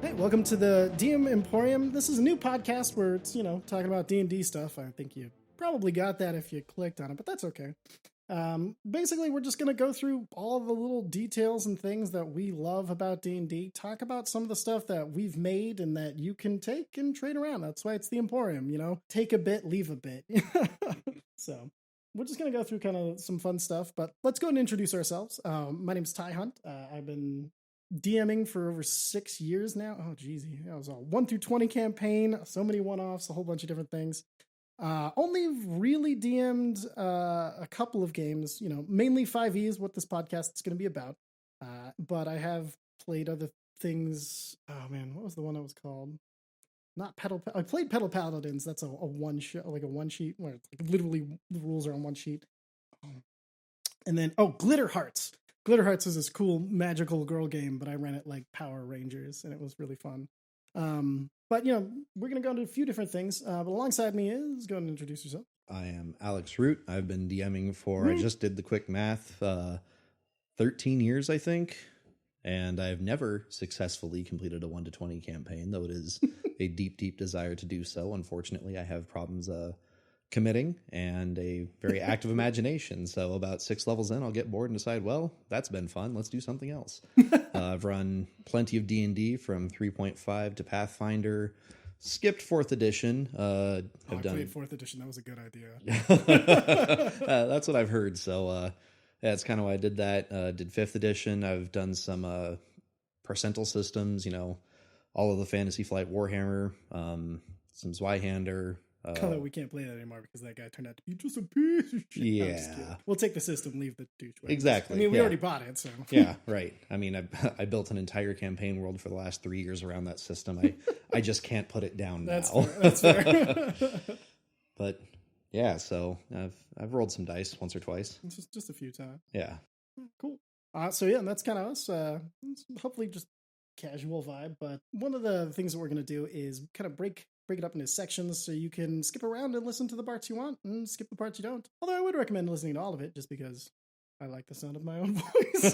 Hey, welcome to the DM Emporium. This is a new podcast where it's, talking about D&D stuff. I think you probably got that if you clicked on it, but that's okay. Basically, we're just going to go through all the little details and things that we love about D&D, talk about some of the stuff that we've made and that you can take and trade around. That's why it's the Emporium, take a bit, leave a bit. So we're just going to go through kind of some fun stuff, but let's go and introduce ourselves. My name is aaaand. I've been DMing for over 6 years now. Oh, geez. That was a 1 through 20 campaign, so many one-offs, a whole bunch of different things. Only really DM'd a couple of games, mainly 5e is what this podcast is going to be about. But I have played other things. Oh man, what was the one that was called? Not Pedal. I played Pedal Paladins. That's a one shot, like a one sheet where it's like literally the rules are on one sheet. And then Glitter Hearts. Glitter Hearts is this cool magical girl game, but I ran it like Power Rangers, and it was really fun. But we're gonna go into a few different things. But alongside me is go and introduce yourself. I am Alex Root. I've been DMing for, I just did the quick math, 13 years, I think. And I've never successfully completed a 1 to 20 campaign, though it is a deep, deep desire to do so. Unfortunately, I have problems committing and a very active imagination. So about 6 levels in, I'll get bored and decide, well, that's been fun. Let's do something else. I've run plenty of D&D from 3.5 to Pathfinder. Skipped 4th edition. I played 4th edition. That was a good idea. That's what I've heard. So that's kind of why I did that. Did 5th edition. I've done some percentile systems, all of the Fantasy Flight Warhammer, some Zweihander. Color, we can't play that anymore because that guy turned out to be just a piece of shit. Yeah. We'll take the system, leave the douchebag. Exactly. I mean, we already bought it, so. Yeah, right. I mean, I built an entire campaign world for the last 3 years around that system. I just can't put it down now. That's fair. But yeah, so I've rolled some dice once or twice. Just a few times. Yeah. Cool. So yeah, that's kind of us. Hopefully just casual vibe. But one of the things that we're going to do is kind of break it up into sections so you can skip around and listen to the parts you want and skip the parts you don't. Although I would recommend listening to all of it just because I like the sound of my own voice.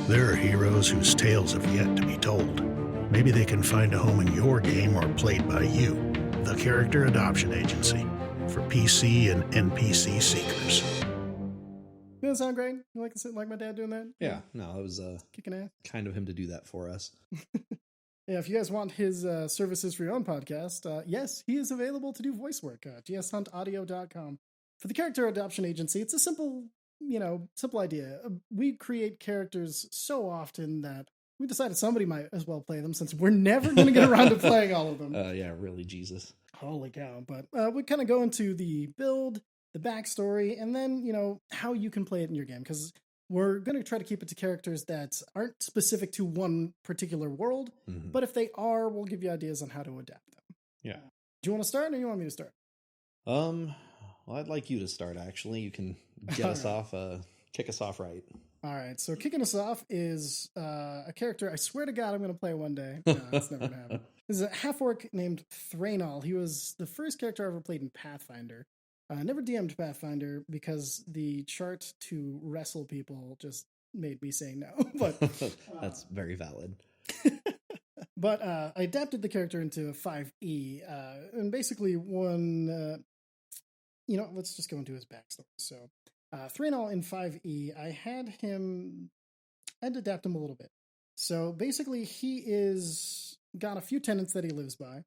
There are heroes whose tales have yet to be told. Maybe they can find a home in your game or played by you. The Character Adoption Agency for PC and NPC seekers. Doesn't that sound great? You like my dad doing that? Yeah, no, it was kicking ass. Kind of him to do that for us. Yeah, if you guys want his services for your own podcast, yes, he is available to do voice work. gshuntaudio.com. For the Character Adoption Agency, it's a simple idea. We create characters so often that we decided somebody might as well play them since we're never going to get around to playing all of them. Yeah, really, Jesus. Holy cow. But we kind of go into the build, the backstory, and then, how you can play it in your game. Because we're going to try to keep it to characters that aren't specific to one particular world. Mm-hmm. But if they are, we'll give you ideas on how to adapt them. Yeah. Do you want to start or you want me to start? Well, I'd like you to start, actually. You can get us off, kick us off right. All right. So kicking us off is a character I swear to God I'm going to play one day. No, it's never going to happen. There's a half-orc named Thranol. He was the first character I ever played in Pathfinder. Never DM'd Pathfinder because the chart to wrestle people just made me say no. But that's very valid. But I adapted the character into 5e, and basically let's just go into his backstory. So Thranol in 5e, I had to adapt him a little bit. So basically he got a few tenets that he lives by.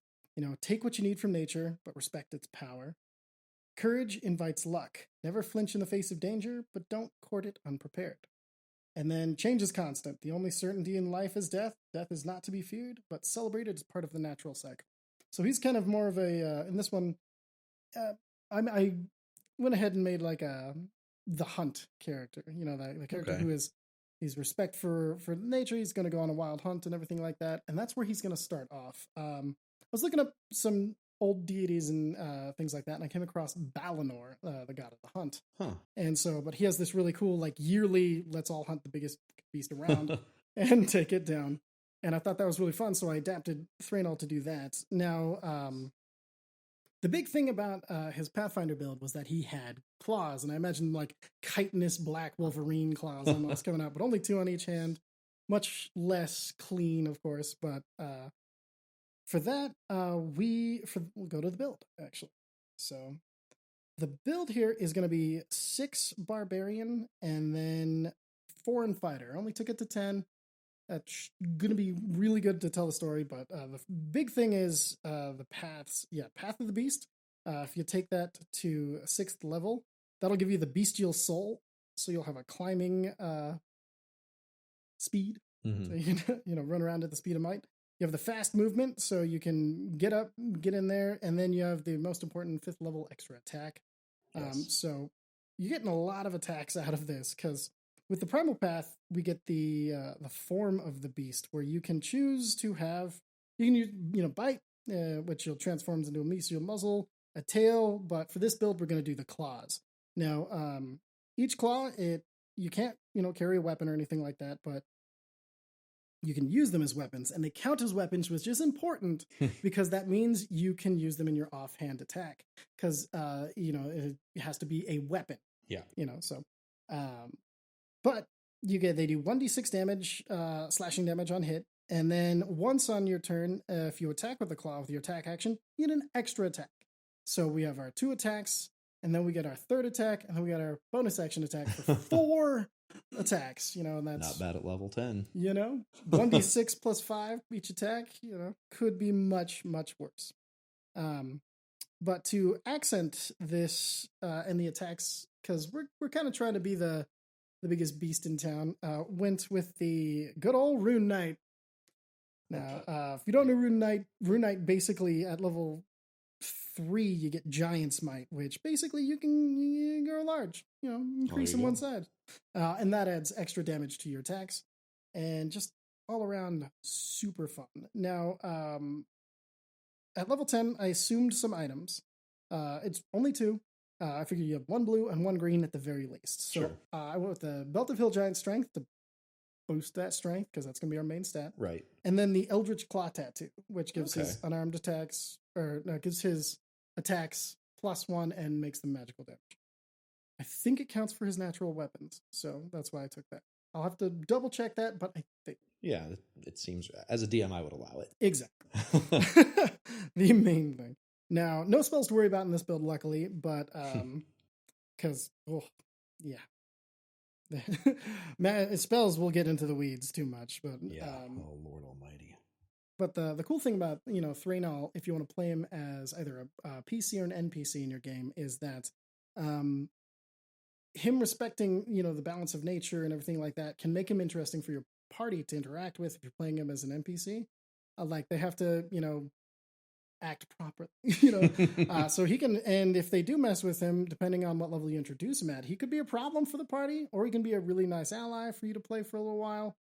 Take what you need from nature, but respect its power. Courage invites luck. Never flinch in the face of danger, but don't court it unprepared. And then change is constant. The only certainty in life is death. Death is not to be feared, but celebrated as part of the natural cycle. So he's kind of more of a, in this one, I went ahead and made like the hunt character. The character who he's respect for nature. He's going to go on a wild hunt and everything like that. And that's where he's going to start off. I was looking up some old deities and things like that, and I came across Balinor, the god of the hunt. And so, but he has this really cool, like, yearly, let's all hunt the biggest beast around and take it down. And I thought that was really fun, so I adapted Thranol to do that. Now, the big thing about his Pathfinder build was that he had claws, and I imagine, like, chitinous black Wolverine claws almost coming out, but only 2 on each hand. much less clean, of course. But for that, we'll go to the build actually. So the build here is going to be 6 barbarian and then 4 in fighter. I only took it to 10. That's going to be really good to tell the story, but the big thing is the paths. Yeah, Path of the Beast. If you take that to 6th level, that'll give you the bestial soul, so you'll have a climbing speed, so you can run around at the speed of might. You have the fast movement, so you can get up, get in there, and then you have the most important 5th level extra attack. Yes. So you're getting a lot of attacks out of this, because with the primal path, we get the form of the beast, where you can choose to have, you can use, bite, which you'll transforms into a bestial muzzle, a tail, but for this build, we're going to do the claws. Now, each claw, you can't, carry a weapon or anything like that, but you can use them as weapons, and they count as weapons, which is important because that means you can use them in your offhand attack, because, it has to be a weapon. Yeah. But they do 1d6 damage, slashing damage on hit, and then once on your turn, if you attack with the claw with your attack action, you get an extra attack. So we have our 2 attacks, and then we get our 3rd attack, and then we got our bonus action attack for 4 attacks. And that's not bad at level 10. 1d6 plus 5 each attack. Could be much, much worse. But to accent this and the attacks, because we're kind of trying to be the biggest beast in town, went with the good old Rune Knight. Now, if you don't know Rune Knight basically at level 3 you get Giant Smite, which basically you grow large, increase in one side, and that adds extra damage to your attacks, and just all around super fun. Now, at level 10, I assumed some items. It's only 2. I figured you have 1 blue and 1 green at the very least. So I went with the Belt of Hill Giant Strength to boost that strength, because that's going to be our main stat. Right. And then the Eldritch Claw Tattoo, which gives his unarmed attacks, gives his attacks +1 and makes them magical damage. I think it counts for his natural weapons, so that's why I took that. I'll have to double check that, but I think. Yeah, it seems, as a DM, I would allow it. Exactly. The main thing. Now, no spells to worry about in this build, luckily, but because, spells will get into the weeds too much. But oh Lord Almighty. But the cool thing about Thranol, if you want to play him as either a PC or an NPC in your game, is that him respecting the balance of nature and everything like that can make him interesting for your party to interact with if you're playing him as an NPC. Like they have to act properly, so he can, and if they do mess with him, depending on what level you introduce him at, he could be a problem for the party, or he can be a really nice ally for you to play for a little while,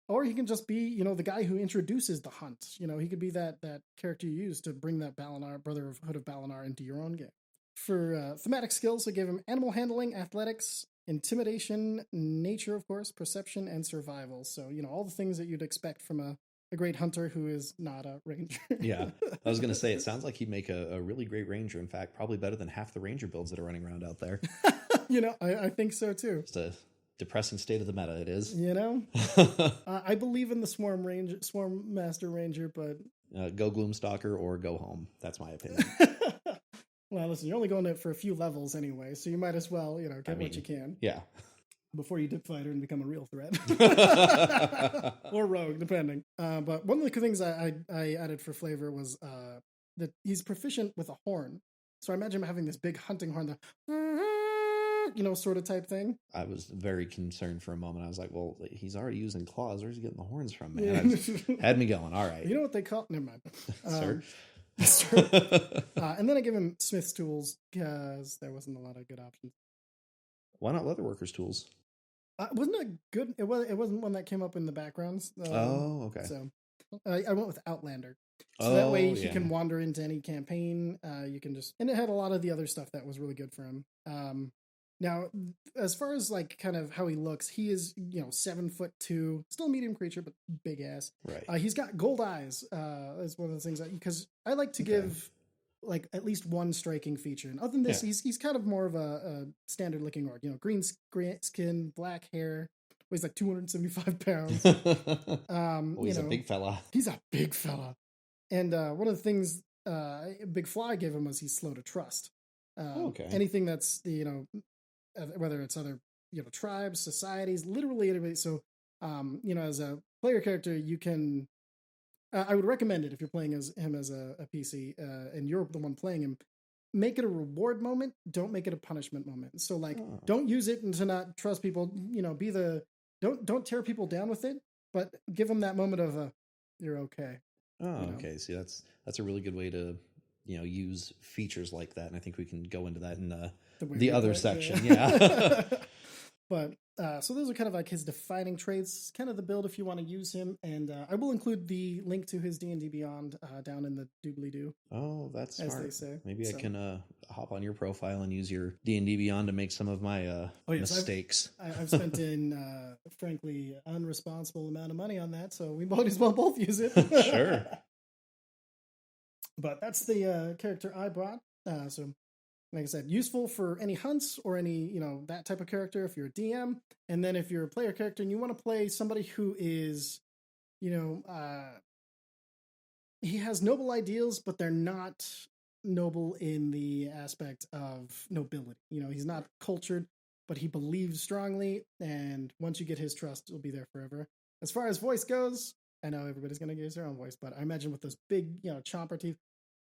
or he can just be the guy who introduces the hunt. He could be that character you use to bring that Brotherhood of Balinar into your own game. For thematic skills, I gave him animal handling, athletics, intimidation, nature, of course, perception, and survival. So all the things that you'd expect from a great hunter who is not a ranger. Yeah, I was going to say, it sounds like he'd make a really great ranger. In fact, probably better than half the ranger builds that are running around out there. I think so too. Just a depressing state of the meta it is. I believe in the Swarm Master Ranger, but go Gloomstalker or go home. That's my opinion. Well, listen, you're only going for a few levels anyway, so you might as well, get what you can. Yeah. Before you dip fighter and become a real threat. Or rogue, depending. But one of the things I added for flavor was that he's proficient with a horn. So I imagine him having this big hunting horn, sort of type thing. I was very concerned for a moment. I was like, well, he's already using claws. Where's he getting the horns from, man? Had me going. All right. You know what they call... Never mind. Sir? And then I give him Smith's tools, because there wasn't a lot of good options. Why not Leatherworker's tools? Wasn't it good? It wasn't one that came up in the backgrounds. Okay. So I went with Outlander. So that way he can wander into any campaign. You can just, and it had a lot of the other stuff that was really good for him. Now, as far as like kind of how he looks, he is 7'2", still a medium creature, but big ass. Right. He's got gold eyes. Is one of the things because I like to give like at least one striking feature. And other than this, he's kind of more of a standard looking orc. Green skin, black hair, weighs like 275 pounds. He's a big fella. He's a big fella. And one of the things Big Fly gave him was he's slow to trust. Okay. Anything that's, whether it's other, tribes, societies, literally anybody. So, as a player character, you can, I would recommend it if you're playing him as a PC and you're the one playing him, make it a reward moment. Don't make it a punishment moment. So don't use it to not trust people, don't tear people down with it, but give them that moment of you're okay. Okay. See, that's a really good way to, use features like that. And I think we can go into that in the other section. Yeah. But so those are kind of like his defining traits, kind of the build if you want to use him. And I will include the link to his D&D Beyond down in the doobly-doo. Oh, that's smart. As they say. Maybe I can hop on your profile and use your D&D Beyond to make some of my mistakes. I've spent in, frankly, unresponsible amount of money on that, so we might as well both use it. Sure. But that's the character I brought. So like I said, useful for any hunts or any, that type of character if you're a DM. And then if you're a player character and you want to play somebody who is, he has noble ideals, but they're not noble in the aspect of nobility. He's not cultured, but he believes strongly. And once you get his trust, it'll be there forever. As far as voice goes, I know everybody's going to use their own voice, but I imagine with those big, chomper teeth,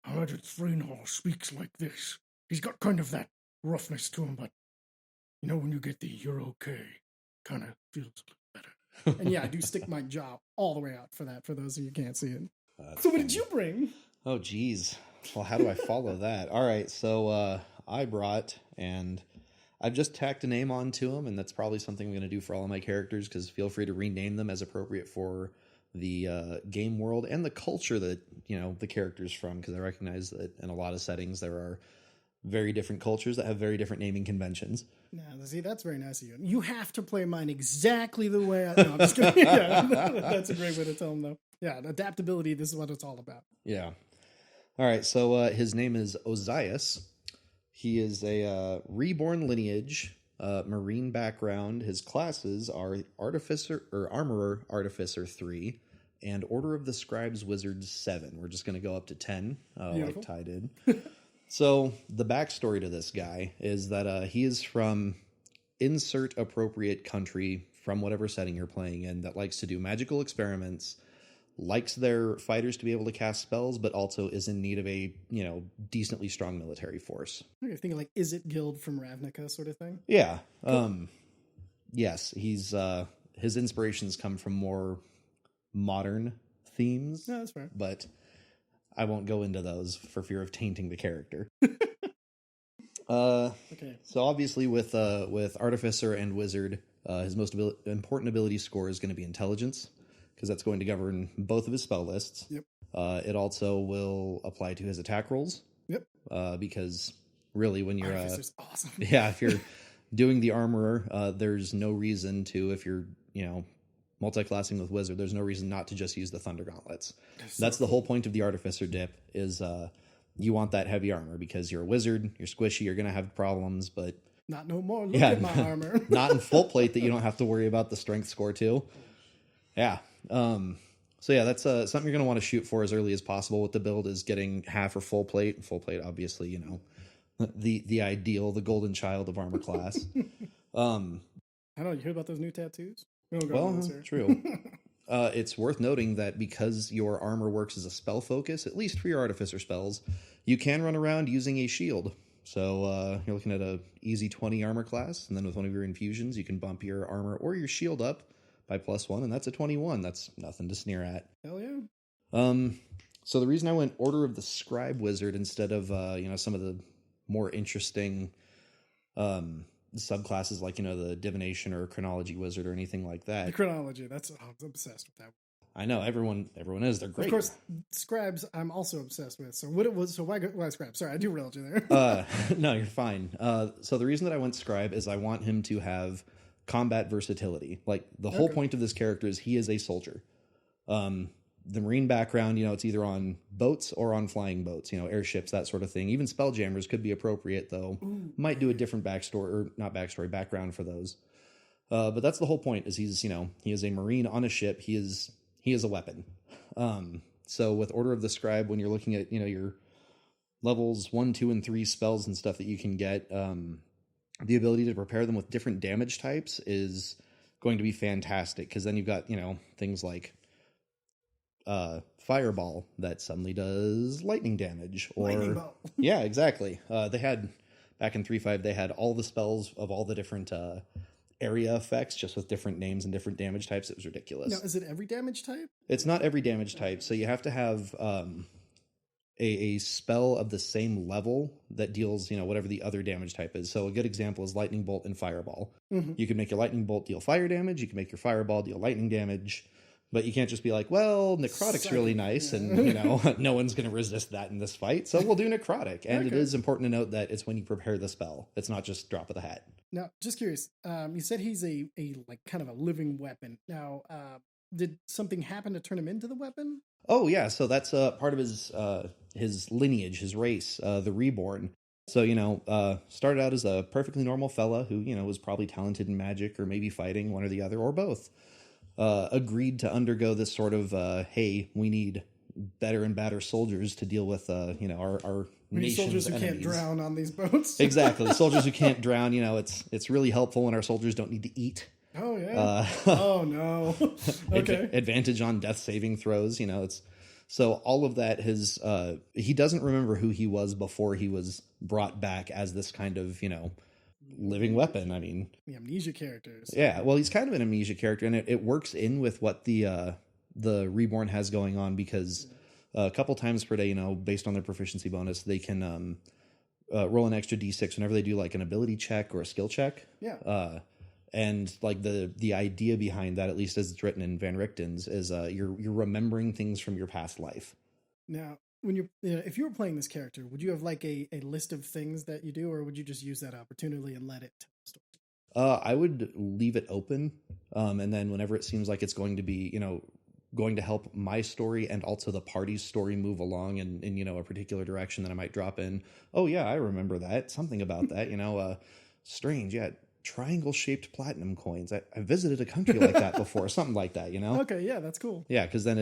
I heard that Thrainhall speaks like this. He's got kind of that roughness to him, but when you get the "you're okay," kind of feels better. And yeah, I do stick my jaw all the way out for that, for those of you who can't see it. So what did you bring? Oh, geez. Well, how do I follow that? All right, so I brought, and I've just tacked a name onto them, and that's probably something I'm going to do for all of my characters, because feel free to rename them as appropriate for the game world and the culture that, the character's from, because I recognize that in a lot of settings there are very different cultures that have very different naming conventions. Yeah, see, that's very nice of you. You have to play mine exactly the way I... No, I'm just kidding. Yeah, that's a great way to tell them, though. Yeah, adaptability, this is what it's all about. Yeah. All right, so his name is Ozias. He is a reborn lineage, marine background. His classes are Armorer Artificer 3 and Order of the Scribes Wizards 7. We're just going to go up to 10, like Ty did. So the backstory to this guy is that he is from insert appropriate country from whatever setting you're playing in that likes to do magical experiments, likes their fighters to be able to cast spells, but also is in need of a, decently strong military force. You're thinking like, is it Guild from Ravnica sort of thing? Yeah. Cool. Yes, he's his inspirations come from more modern themes. No, that's fair. But I won't go into those for fear of tainting the character. Okay. So obviously with Artificer and Wizard, his most important ability score is going to be Intelligence, because that's going to govern both of his spell lists. Yep. It also will apply to his attack rolls. Yep. Because really when you're... Artificer's awesome. Yeah, if you're doing the Armorer, there's no reason to, if you're, multi-classing with Wizard, there's no reason not to just use the Thunder Gauntlets. That's the whole point of the Artificer dip, is you want that heavy armor, because you're a Wizard, you're squishy, you're going to have problems, but... Not no more. Look at my armor. Not in full plate that you don't have to worry about the strength score too. Yeah. So yeah, that's something you're going to want to shoot for as early as possible with the build, is getting half or full plate. Full plate, obviously, the ideal, the golden child of armor class. I don't know, you heard about those new tattoos? Well, true. It's worth noting that because your armor works as a spell focus, at least for your Artificer spells, you can run around using a shield. So you're looking at a easy 20 armor class, and then with one of your infusions, you can bump your armor or your shield up by +1, and that's a 21. That's nothing to sneer at. Hell yeah. So the reason I went Order of the Scribe Wizard instead of some of the more interesting subclasses like the Divination or Chronology Wizard or anything like that. The Chronology, I'm obsessed with that. I know everyone is. They're great. Of course, Scribes I'm also obsessed with. So why Scribe? Sorry, I derailed you there. No, you're fine. So the reason that I went Scribe is I want him to have combat versatility. Like the whole point of this character is he is a soldier. The Marine background, it's either on boats or on flying boats, airships, that sort of thing. Even Spelljammers could be appropriate, though. Might do a different background for those. But that's the whole point. Is he is a Marine on a ship. He is a weapon. So with Order of the Scribe, when you're looking at your levels 1, 2, and 3 spells and stuff that you can get, the ability to prepare them with different damage types is going to be fantastic, because then you've got things like Fireball that suddenly does lightning damage, or Lightning bolt. Yeah, exactly. They had back in 3.5 they had all the spells of all the different area effects, just with different names and different damage types. It was ridiculous. Now, is it every damage type? It's not every damage type, so you have to have a spell of the same level that deals, whatever the other damage type is. So a good example is Lightning Bolt and Fireball. Mm-hmm. You can make your Lightning Bolt deal fire damage. You can make your Fireball deal lightning damage. But you can't just be like, well, Necrotic's really nice, and, no one's going to resist that in this fight, so we'll do Necrotic. And Okay. It is important to note that it's when you prepare the spell. It's not just drop of the hat. Now, just curious. You said he's a like kind of a living weapon. Now, did something happen to turn him into the weapon? Oh, yeah, so that's part of his lineage, his race, the Reborn. So, started out as a perfectly normal fella who, was probably talented in magic or maybe fighting, one or the other, or both. Agreed to undergo this sort of, hey, we need better and better soldiers to deal with, our nation's soldiers who enemies. can't drown on these boats. Exactly. Soldiers who can't drown, it's really helpful when our soldiers don't need to eat. Oh, yeah. Oh, no. Okay. Advantage on death saving throws, so all of that he doesn't remember who he was before he was brought back as this kind of, living weapon. I mean, The amnesia characters. yeah, well, he's kind of an amnesia character, and it works in with what the Reborn has going on, because a couple times per day, based on their proficiency bonus, they can roll an extra d6 whenever they do like an ability check or a skill check. Yeah. And like the idea behind that, at least as it's written in Van Richten's, is you're remembering things from your past life. Now, when if you were playing this character, would you have like a list of things that you do, or would you just use that opportunity and let it tell the story? I would leave it open, and then whenever it seems like it's going to be, going to help my story and also the party's story move along in a particular direction, then I might drop in, oh yeah, I remember that, something about that, strange, yeah, triangle-shaped platinum coins. I visited a country like that before, something like that, Okay, yeah, that's cool. Yeah, because then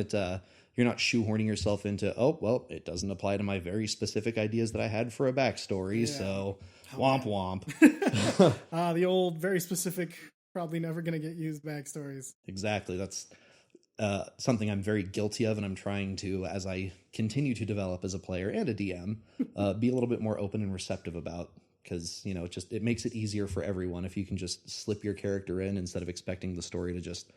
you're not shoehorning yourself into, oh, well, it doesn't apply to my very specific ideas that I had for a backstory, so womp womp. The old, very specific, probably never going to get used backstories. Exactly. That's something I'm very guilty of, and I'm trying to, as I continue to develop as a player and a DM, be a little bit more open and receptive about, because, it makes it easier for everyone if you can just slip your character in instead of expecting the story to just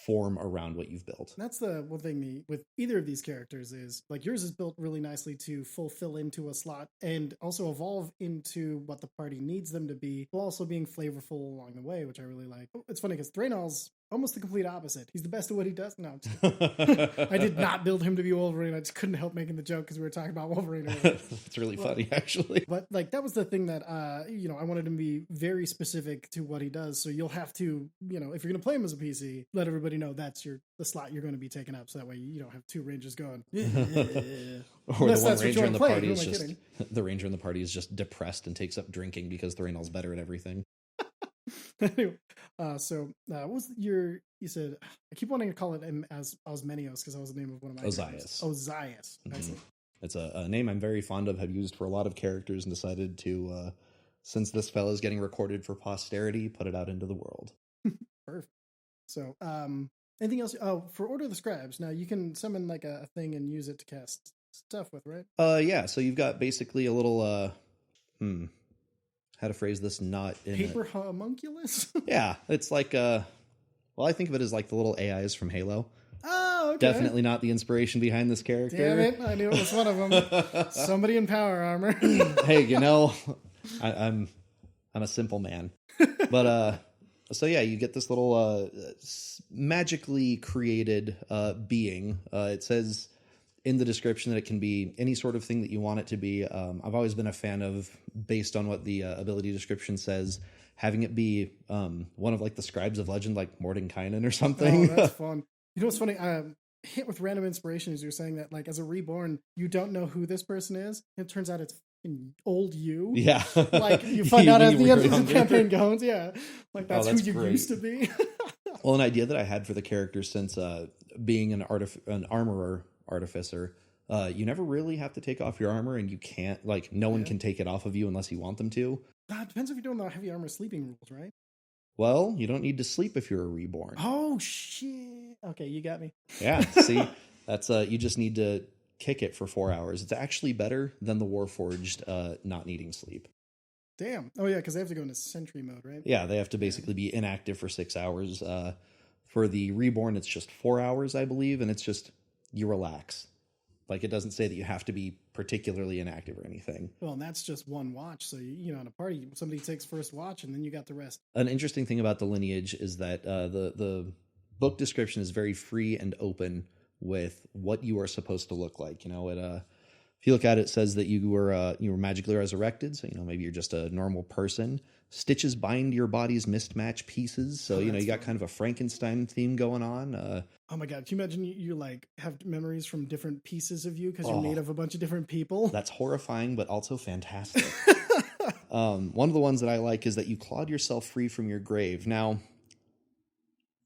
form around what you've built. That's the one thing with either of these characters is, like, yours is built really nicely to fulfill into a slot and also evolve into what the party needs them to be, while also being flavorful along the way, which I really like. It's funny because Thranol's almost the complete opposite. He's the best at what he does. No, I'm just kidding. I did not build him to be Wolverine. I just couldn't help making the joke because we were talking about Wolverine earlier. It's really funny, actually. But like that was the thing that I wanted him to be very specific to what he does. So you'll have to, if you're going to play him as a PC, let everybody know that's the slot you're going to be taking up. So that way you don't have two rangers going. Or Unless the one that's what ranger you in the wanna play. party Who is am I just kidding? the ranger in the party is just depressed and takes up drinking because Thranol's better at everything. Anyway, what was you said, I keep wanting to call it him as Osmenios because that was the name of one of my Ozias. characters. Ozias. Excellent. It's a name I'm very fond of, have used for a lot of characters, and decided to, since this fella is getting recorded for posterity, put it out into the world. Perfect. So, anything else? Oh, for Order of the Scribes, now you can summon like a thing and use it to cast stuff with, right? Yeah, so you've got basically a little, how to phrase this not in Paper homunculus? Yeah, it's like, I think of it as like the little AIs from Halo. Oh, okay. Definitely not the inspiration behind this character. Damn it, I knew it was one of them. Somebody in power armor. Hey, I'm a simple man. But, so yeah, you get this little magically created being. It says in the description that it can be any sort of thing that you want it to be. I've always been a fan of, based on what the ability description says, having it be one of like the scribes of legend, like Mordenkainen or something. Oh, that's fun. You know what's funny? Hit with random inspiration as you're saying that, like, as a reborn, you don't know who this person is. It turns out it's in old you. Yeah. Like you find out When at you the were end of the younger. campaign goes, yeah. Like that's, that's who you great. used to be. Well, an idea that I had for the character since being an armorer artificer, you never really have to take off your armor, and you can't, like, no one can take it off of you unless you want them to. It depends if you're doing the heavy armor sleeping rules, right? Well, you don't need to sleep if you're a reborn. Oh shit! Okay, you got me. Yeah, see, that's you just need to kick it for 4 hours. It's actually better than the Warforged not needing sleep. Damn. Oh yeah, because they have to go into sentry mode, right? Yeah, they have to basically be inactive for 6 hours. For the reborn, it's just 4 hours, I believe, and it's just you relax. Like, it doesn't say that you have to be particularly inactive or anything. Well, and that's just one watch. So you know, in a party, somebody takes first watch, and then you got the rest. An interesting thing about the lineage is that the book description is very free and open with what you are supposed to look like. You know, if you look at it, it says that you were magically resurrected. So, you know, maybe you're just a normal person. Stitches bind your body's mismatched pieces. So, you know, you got kind of a Frankenstein theme going on. Oh my God. Can you imagine you like have memories from different pieces of you because you're made of a bunch of different people? That's horrifying, but also fantastic. One of the ones that I like is that you clawed yourself free from your grave. Now,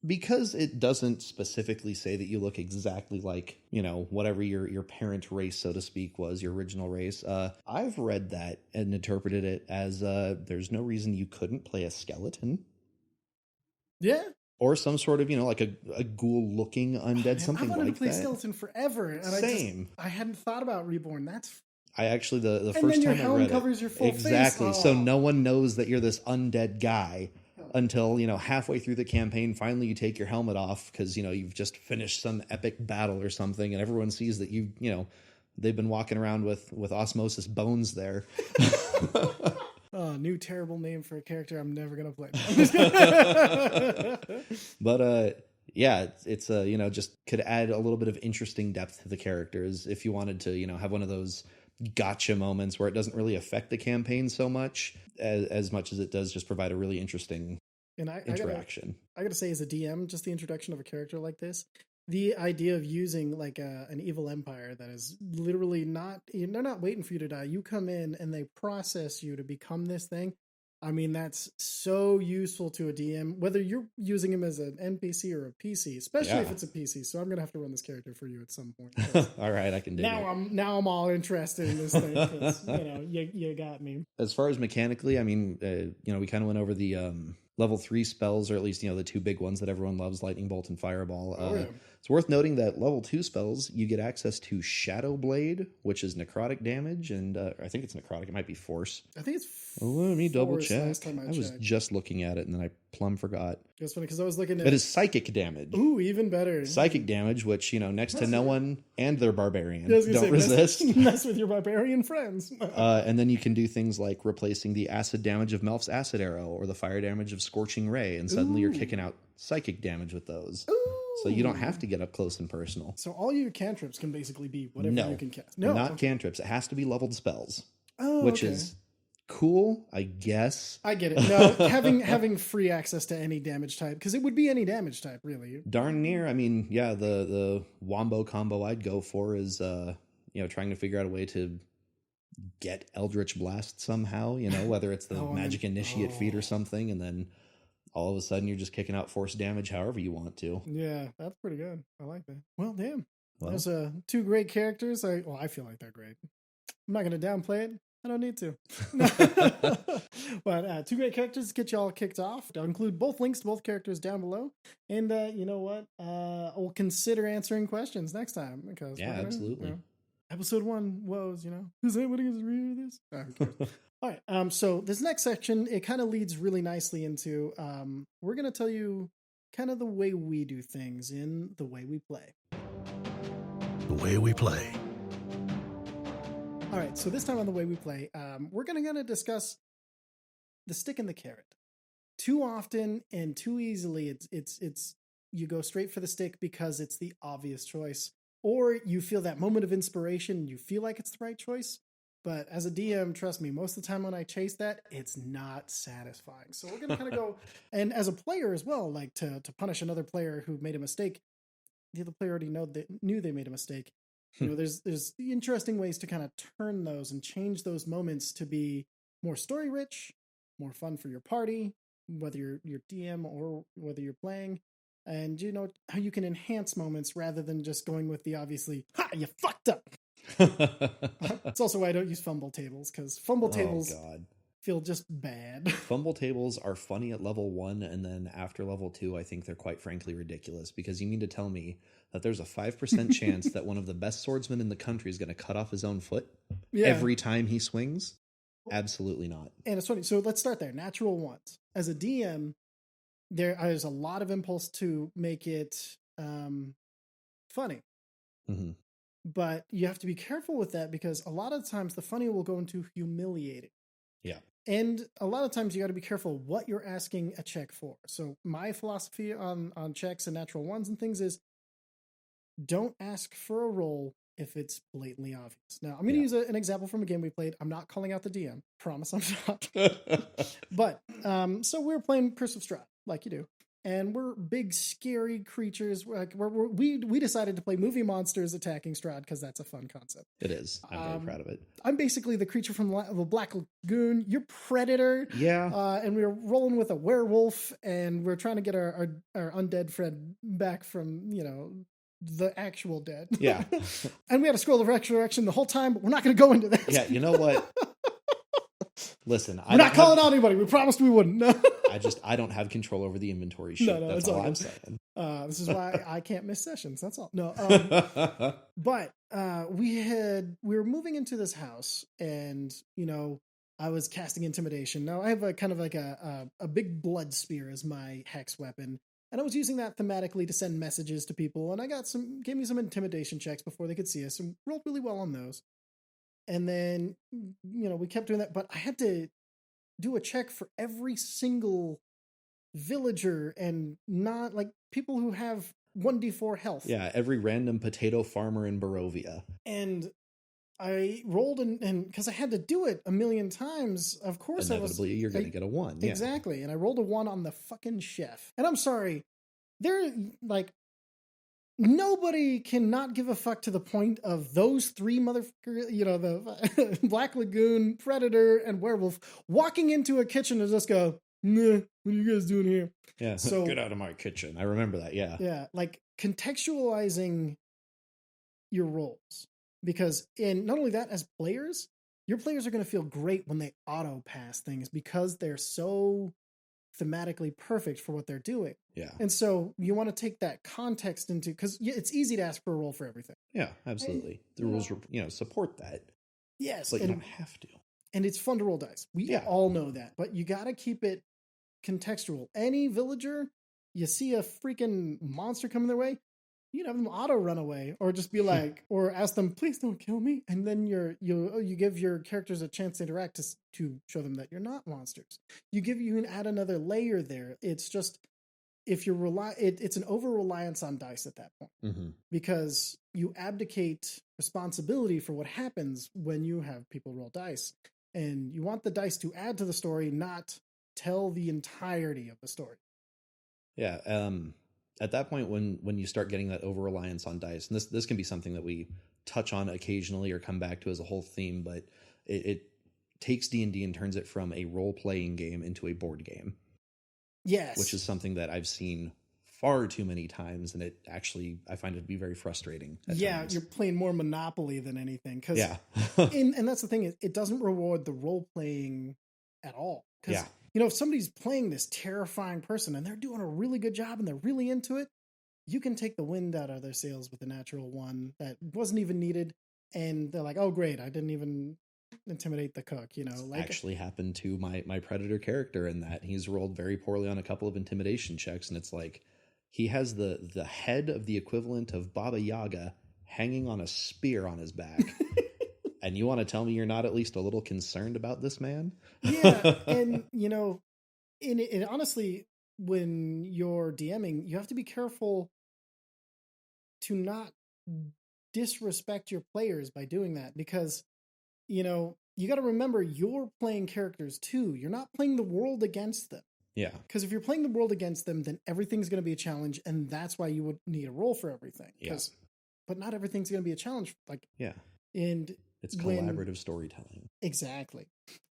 because it doesn't specifically say that you look exactly like, you know, whatever your parent race, so to speak, was, your original race, I've read that and interpreted it as there's no reason you couldn't play a skeleton. Yeah. Or some sort of, you know, like a ghoul-looking undead, something like that. I wanted to play skeleton forever. And Same. I hadn't thought about Reborn. I actually, the first then your time I helm read covers it. your full exactly. face. So no one knows that you're this undead guy until, you know, halfway through the campaign, finally you take your helmet off because, you know, you've just finished some epic battle or something, and everyone sees that you know, they've been walking around with osmosis bones there. Oh, new terrible name for a character I'm never going to play. But, yeah, it's you know, just could add a little bit of interesting depth to the characters if you wanted to, you know, have one of those gotcha moments where it doesn't really affect the campaign so much as much as it does just provide a really interesting interaction. I gotta say, as a DM, just the introduction of a character like this, the idea of using like an evil empire that is literally they're not waiting for you to die. You come in and they process you to become this thing. I mean, that's so useful to a DM, whether you're using him as an NPC or a PC, especially if it's a PC. So I'm going to have to run this character for you at some point. All right, I can do it. Now I'm all interested in this thing because, you know, you got me. As far as mechanically, I mean, you know, we kind of went over the level 3 spells, or at least, you know, the two big ones that everyone loves, Lightning Bolt and Fireball. It's worth noting that level 2 spells, you get access to Shadow Blade, which is necrotic damage, and I think it's necrotic. It might be force. I think it's let me double check. Last time I was just looking at it, and then I plumb forgot. It's funny because I was looking at it is psychic damage. Ooh, even better. Psychic damage, which, you know, next to no one and their barbarian. Don't resist. Mess with your barbarian friends. And then you can do things like replacing the acid damage of Melf's acid arrow or the fire damage of Scorching Ray, and suddenly you're kicking out psychic damage with those. So you don't have to get up close and personal. So all your cantrips can basically be whatever you can cast. No, not cantrips. It has to be leveled spells. Which is cool, I guess. I get it. No, having free access to any damage type, because it would be any damage type, really. Darn near. I mean, yeah, the wombo combo I'd go for is you know, trying to figure out a way to get Eldritch Blast somehow, you know, whether it's the magic initiate feat or something, and then all of a sudden you're just kicking out force damage however you want to. Yeah, that's pretty good. I like that. Well, damn. Those two great characters. I feel like they're great. I'm not going to downplay it. I don't need to. But two great characters to get you all kicked off. I'll include both links to both characters down below. And you know what? We'll consider answering questions next time. Because absolutely. You know, episode 1 was, you know, is anybody going to read this? All right. So this next section, it kind of leads really nicely into we're going to tell you kind of the way we do things in the way we play. The way we play. All right, so this time on the way we play, we're going to discuss the stick and the carrot. Too often and too easily, it's you go straight for the stick because it's the obvious choice, or you feel that moment of inspiration, you feel like it's the right choice. But as a DM, trust me, most of the time when I chase that, it's not satisfying. So we're going to kind of go, and as a player as well, like to punish another player who made a mistake, the other player already knew they made a mistake. You know, there's interesting ways to kind of turn those and change those moments to be more story rich, more fun for your party, whether you're DM or whether you're playing. And you know how you can enhance moments rather than just going with the obviously, ha, you fucked up. It's also why I don't use fumble tables, because fumble tables feel just bad. Fumble tables are funny at level 1, and then after level 2, I think they're quite frankly ridiculous, because you mean to tell me that there's a 5% chance that one of the best swordsmen in the country is going to cut off his own foot every time he swings? Absolutely not. And it's funny. So let's start there. Natural ones. As a DM, there's a lot of impulse to make it funny. Mm-hmm. But you have to be careful with that, because a lot of times the funny will go into humiliating. Yeah. And a lot of times you got to be careful what you're asking a check for. So my philosophy on checks and natural ones and things is, don't ask for a roll if it's blatantly obvious. Now, I'm going to use an example from a game we played. I'm not calling out the DM. Promise I'm not. But, so we were playing Curse of Strahd, like you do. And we're big, scary creatures. We decided to play movie monsters attacking Strahd because that's a fun concept. It is. I'm very proud of it. I'm basically the creature from the Black Lagoon. You're Predator. Yeah. And we were rolling with a werewolf, and we're trying to get our undead friend back from, you know, the actual dead. Yeah. And we had a scroll of resurrection the whole time, but we're not going to go into that. Yeah, you know what? Listen, we're not calling out anybody. We promised we wouldn't. No. I don't have control over the inventory shit. No, that's all I'm saying. This is why I can't miss sessions. That's all. No. But we were moving into this house, and you know, I was casting intimidation. Now I have a kind of like a big blood spear as my hex weapon. And I was using that thematically to send messages to people, and I gave me some intimidation checks before they could see us, and rolled really well on those. And then, you know, we kept doing that, but I had to do a check for every single villager, and not like people who have 1d4 health. Yeah, every random potato farmer in Barovia. And I rolled, and because I had to do it a million times, of course inevitably you're going to get a 1. Yeah. Exactly. And I rolled a 1 on the fucking chef. And I'm sorry, they're like, nobody can not give a fuck to the point of those three motherfuckers, you know, the Black Lagoon, Predator, and Werewolf walking into a kitchen and just go, nah, what are you guys doing here? Yeah, so get out of my kitchen. I remember that, yeah. Yeah, like contextualizing your roles. Because not only that, as players, your players are going to feel great when they auto pass things, because they're so thematically perfect for what they're doing. Yeah. And so you want to take that context into, because it's easy to ask for a roll for everything. Yeah, absolutely. The rules, support that. Yes. But you don't have to. And it's fun to roll dice. We all know that, but you got to keep it contextual. Any villager, you see a freaking monster coming their way, you can have them auto run away, or just be like, or ask them, please don't kill me. And then you give your characters a chance to interact to show them that you're not monsters. You can add another layer there. It's just, if it's an over reliance on dice at that point, because you abdicate responsibility for what happens when you have people roll dice, and you want the dice to add to the story, not tell the entirety of the story. Yeah. At that point, when you start getting that over reliance on dice, and this can be something that we touch on occasionally or come back to as a whole theme, but it takes D&D and turns it from a role playing game into a board game. Yes, which is something that I've seen far too many times, and I find it to be very frustrating. Times. You're playing more Monopoly than anything. And that's the thing, it doesn't reward the role playing at all. Because if somebody's playing this terrifying person and they're doing a really good job and they're really into it, you can take the wind out of their sails with a natural 1 that wasn't even needed. And they're like, oh, great, I didn't even intimidate the cook, like actually happened to my Predator character, in that he's rolled very poorly on a couple of intimidation checks. And it's like, he has the head of the equivalent of Baba Yaga hanging on a spear on his back. And you want to tell me you're not at least a little concerned about this man? Yeah. And, honestly, when you're DMing, you have to be careful to not disrespect your players by doing that, because, you got to remember you're playing characters too. You're not playing the world against them. Yeah. Because if you're playing the world against them, then everything's going to be a challenge. And that's why you would need a roll for everything. Because but not everything's going to be a challenge. Like, Yeah. and It's collaborative storytelling. Exactly.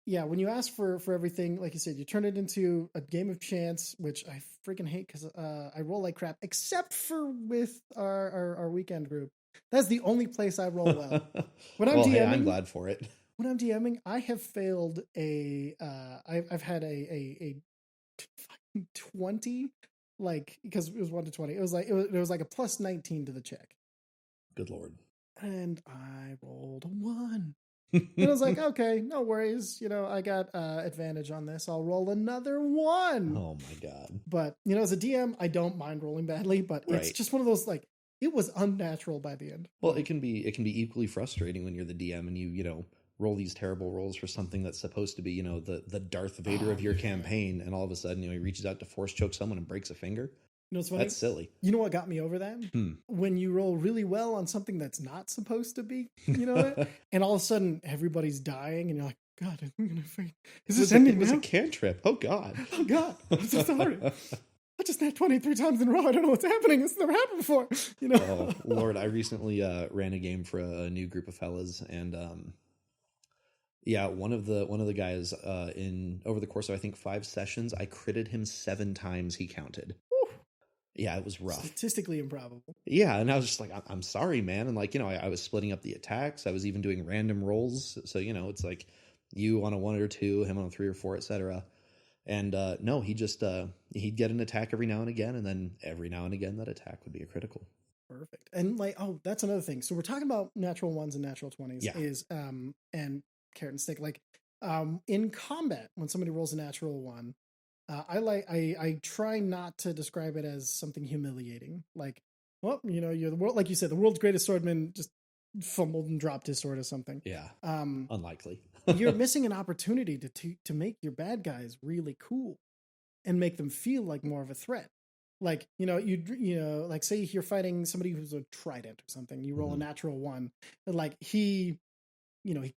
Yeah, when you ask for everything, like you said, you turn it into a game of chance, which I freaking hate because I roll like crap, except for with our weekend group. That's the only place I roll well. When I'm DMing, hey, I'm glad for it. When I'm DMing, I have failed I've had a 20, like, because it was 1 to 20. It was like a plus 19 to the check. Good Lord. And I rolled a 1. And I was like, okay, no worries. I got advantage on this. I'll roll another 1. Oh my God. But, as a DM, I don't mind rolling badly, but it's just one of those, like, it was unnatural by the end. Well, it can be equally frustrating when you're the DM and you roll these terrible rolls for something that's supposed to be, the Darth Vader of your campaign. And all of a sudden, he reaches out to force choke someone and breaks a finger. What's funny? That's silly. You know what got me over that? When you roll really well on something that's not supposed to be, and all of a sudden everybody's dying, and you're like, God, I'm gonna faint. Is this ending now? It was a cantrip. Oh God. Oh God. I'm so sorry. I just snapped 23 times in a row. I don't know what's happening. It's never happened before. Oh Lord, I recently ran a game for a new group of fellas, and one of the guys in over the course of I think 5 sessions, I critted him 7 times. He counted. Yeah, it was rough. Statistically improbable. Yeah, and I was just like, I'm sorry, man. And like, I was splitting up the attacks. I was even doing random rolls. So, it's like you on a 1 or 2, him on a 3 or 4, etc. And no, he just, he'd get an attack every now and again. And then every now and again, that attack would be a critical. Perfect. And like, that's another thing. So we're talking about natural 1s and natural 20s and carrot and stick. Like in combat, when somebody rolls a natural 1, I try not to describe it as something humiliating. Like, well, you're the world, like you said, the world's greatest swordman just fumbled and dropped his sword or something. Yeah. Unlikely. You're missing an opportunity to make your bad guys really cool and make them feel like more of a threat. Like, like say you're fighting somebody who's a trident or something, you roll a natural 1, and like he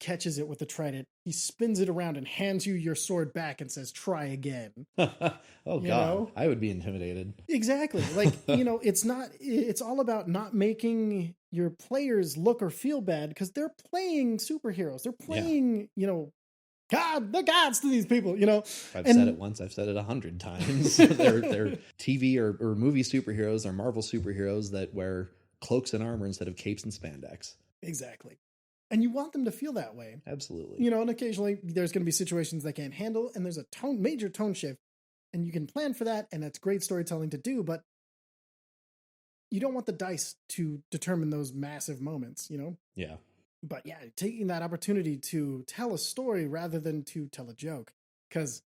catches it with the trident. He spins it around and hands you your sword back and says, try again. Oh, God. I would be intimidated. Exactly. Like, it's all about not making your players look or feel bad because they're playing superheroes. They're playing, God, the gods to these people, I've said it once. I've said it 100 times. they're TV or movie superheroes. They're Marvel superheroes that wear cloaks and armor instead of capes and spandex. Exactly. And you want them to feel that way. Absolutely. And occasionally there's going to be situations they can't handle, and there's a major tone shift, and you can plan for that, and that's great storytelling to do, but you don't want the dice to determine those massive moments, Yeah. But yeah, taking that opportunity to tell a story rather than to tell a joke. Because,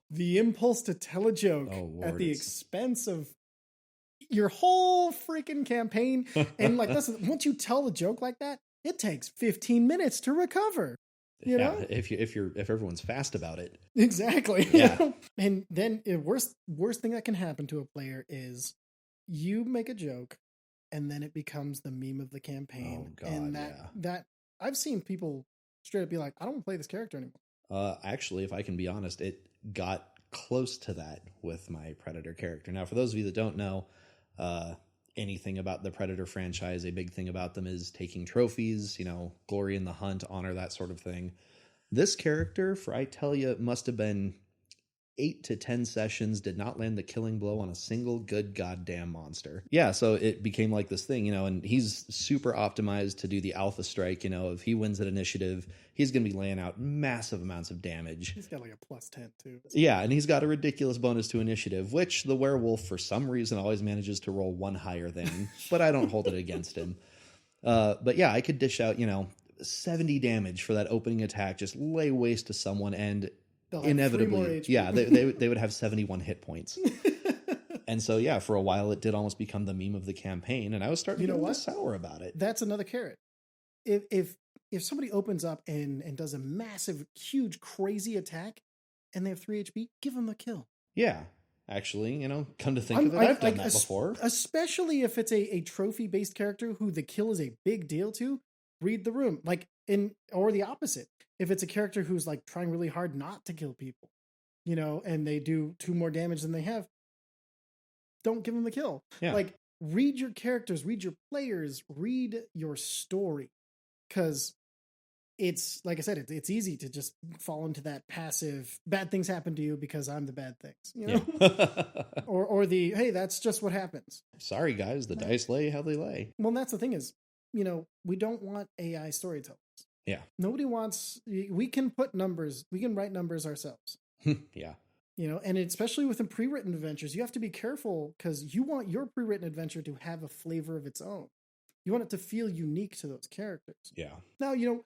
the impulse to tell a joke at the expense of your whole freaking campaign. And like, listen, once you tell a joke like that, it takes 15 minutes to recover. You know? If everyone's fast about it. Exactly. Yeah. And then the worst thing that can happen to a player is you make a joke and then it becomes the meme of the campaign. Oh God, and that I've seen people straight up be like, I don't want to play this character anymore. Actually, if I can be honest, it got close to that with my Predator character. Now, for those of you that don't know, anything about the Predator franchise, a big thing about them is taking trophies, glory in the hunt, honor, that sort of thing. This character, for I tell you, must have been 8 to 10 sessions, did not land the killing blow on a single good goddamn monster. Yeah, so it became like this thing, and he's super optimized to do the alpha strike, if he wins at initiative, he's going to be laying out massive amounts of damage. He's got like a plus 10 too. Yeah, and he's got a ridiculous bonus to initiative, which the werewolf, for some reason, always manages to roll 1 higher than, but I don't hold it against him. But yeah, I could dish out, 70 damage for that opening attack, just lay waste to someone, and inevitably, they would have 71 hit points. And so, yeah, for a while, it did almost become the meme of the campaign, and I was starting to get a little sour about it. That's another carrot. If somebody opens up and does a massive, huge, crazy attack, and they have 3 HP, give them a kill. Yeah. Actually, come to think of it, I've done that before. Especially if it's a trophy-based character who the kill is a big deal to, read the room. Or the opposite. If it's a character who's like trying really hard not to kill people, and they do 2 more damage than they have, don't give them the kill. Yeah. Like, read your characters, read your players, read your story. Because it's, like I said, it's easy to just fall into that passive, bad things happen to you because I'm the bad things, you know? Yeah. or the, hey, that's just what happens. Sorry, guys, the dice lay how they lay. Well, that's the thing is, you know, we don't want AI storytellers. Yeah. Nobody wants, we can put numbers, we can write numbers ourselves. Yeah. You know, and especially within pre-written adventures, you have to be careful because you want your pre-written adventure to have a flavor of its own. You want it to feel unique to those characters. Yeah. Now, you know,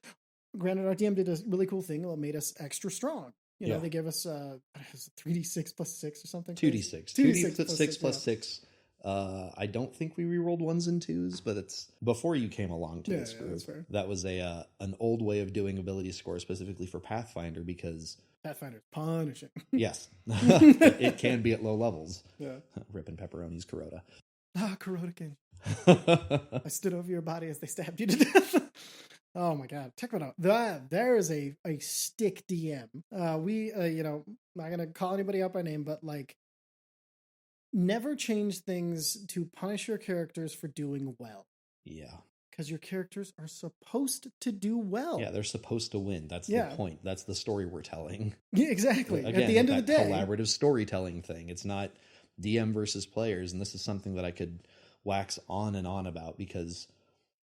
granted, our DM did a really cool thing that made us extra strong. You know, they gave us 3d6 plus 6 or something. 2d6. 2d6 plus 6. I don't think we rerolled 1s and 2s, but it's before you came along to this group. That was an old way of doing ability score specifically for Pathfinder because Pathfinder's punishing. Yes. It can be at low levels. Yeah. Ripping pepperonis, Kuroda. Kuroda King. I stood over your body as they stabbed you to death. Oh my God. Check that out. There is a stick DM. You know, not going to call anybody out by name, but like, never change things to punish your characters for doing well. Yeah. Because your characters are supposed to do well. Yeah, they're supposed to win. That's the point. That's the story we're telling. Yeah, exactly. Again, at the end of the day. Collaborative storytelling thing. It's not DM versus players. And this is something that I could wax on and on about because,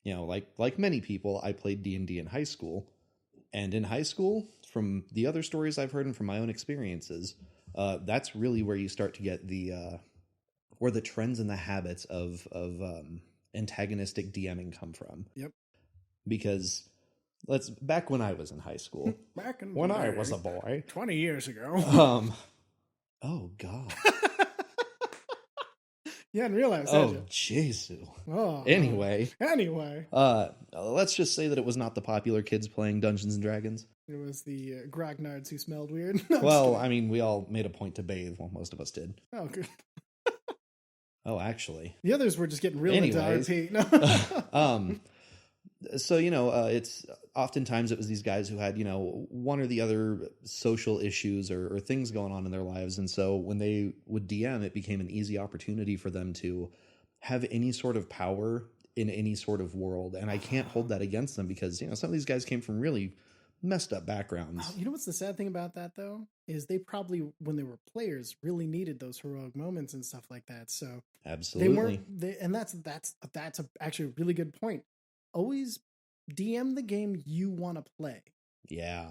you know, like many people, I played D&D in high school. And in high school, from the other stories I've heard and from my own experiences, that's really where you start to get the trends and the habits of antagonistic DMing come from. Yep. Because back when I was in high school, when I was a boy, 20 years ago. Oh God. You hadn't realized, oh had you? Jesu. Oh. Anyway. Let's just say that it was not the popular kids playing Dungeons and Dragons. It was the grognards who smelled weird. Well, I mean, we all made a point to bathe. Well, most of us did. Oh, good. Oh, actually. The others were just getting real into RP. No. So, you know, it's oftentimes it was these guys who had, you know, one or the other social issues or things going on in their lives. And so when they would DM, it became an easy opportunity for them to have any sort of power in any sort of world. And I can't hold that against them because, you know, some of these guys came from really messed up backgrounds. You know what's the sad thing about that, though? Is they probably, when they were players, really needed those heroic moments and stuff like that. So absolutely. And that's actually a really good point. Always DM the game you want to play. Yeah.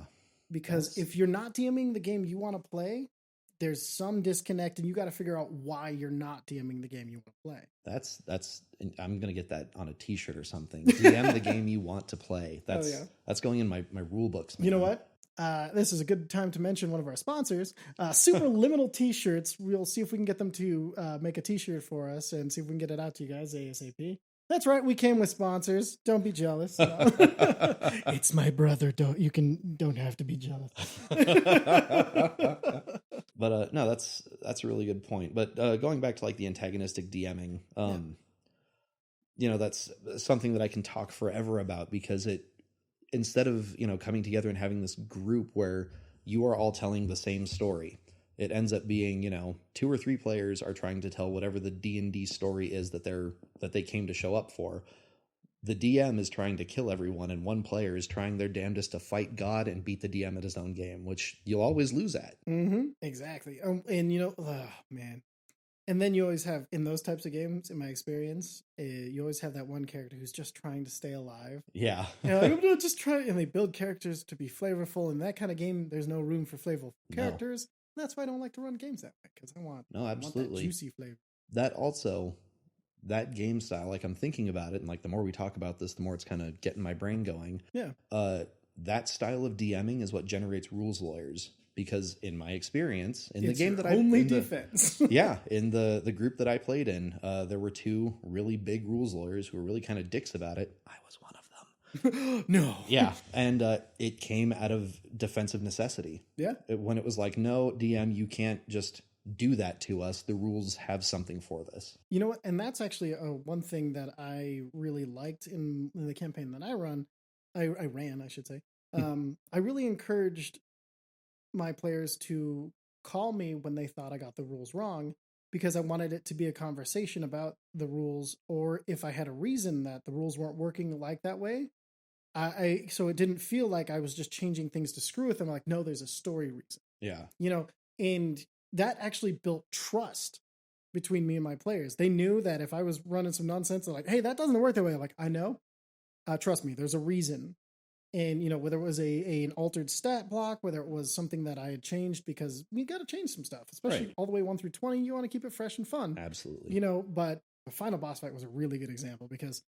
Because if you're not DMing the game you want to play, there's some disconnect and you got to figure out why you're not DMing the game you want to play. That's I'm going to get that on a t-shirt or something. DM the game you want to play. That's going in my rule books. Man. You know what? This is a good time to mention one of our sponsors, Super Liminal T-shirts. We'll see if we can get them to make a T-shirt for us and see if we can get it out to you guys ASAP. That's right. We came with sponsors. Don't be jealous. No. It's my brother. Don't have to be jealous. But no, that's a really good point. But going back to like the antagonistic DMing, you know, that's something that I can talk forever about because instead of, you know, coming together and having this group where you are all telling the same story, it ends up being, you know, 2 or 3 players are trying to tell whatever the D&D story is that they came to show up for. The DM is trying to kill everyone, and one player is trying their damnedest to fight God and beat the DM at his own game, which you'll always lose at. Mm-hmm. Exactly. And you know, man. And then you always have, in those types of games, in my experience, you always have that one character who's just trying to stay alive. Yeah. Like, I'm going to just try, and they build characters to be flavorful. In that kind of game, there's no room for flavorful characters. No. That's why I don't like to run games that way, because I want that juicy flavor. That game style, like I'm thinking about it, and like the more we talk about this, the more it's kind of getting my brain going. Yeah. That style of DMing is what generates rules lawyers. Because in my experience, in it's the game that defense. in the group that I played in, there were 2 really big rules lawyers who were really kind of dicks about it. I was one of them. No. Yeah, and it came out of defensive necessity. Yeah. When it was like, no, DM, you can't just do that to us. The rules have something for this. You know what? And that's actually one thing that I really liked in the campaign that I ran, I should say. I really encouraged my players to call me when they thought I got the rules wrong, because I wanted it to be a conversation about the rules, or if I had a reason that the rules weren't working like that way, so it didn't feel like I was just changing things to screw with them. Like, no, there's a story reason. Yeah. And that actually built trust between me and my players. They knew that if I was running some nonsense, they're like, hey, that doesn't work that way. I'm like, I know. Trust me, there's a reason. And, whether it was an altered stat block, whether it was something that I had changed, because we got to change some stuff, especially all the way 1 through 20. You want to keep it fresh and fun. Absolutely. But the final boss fight was a really good example because it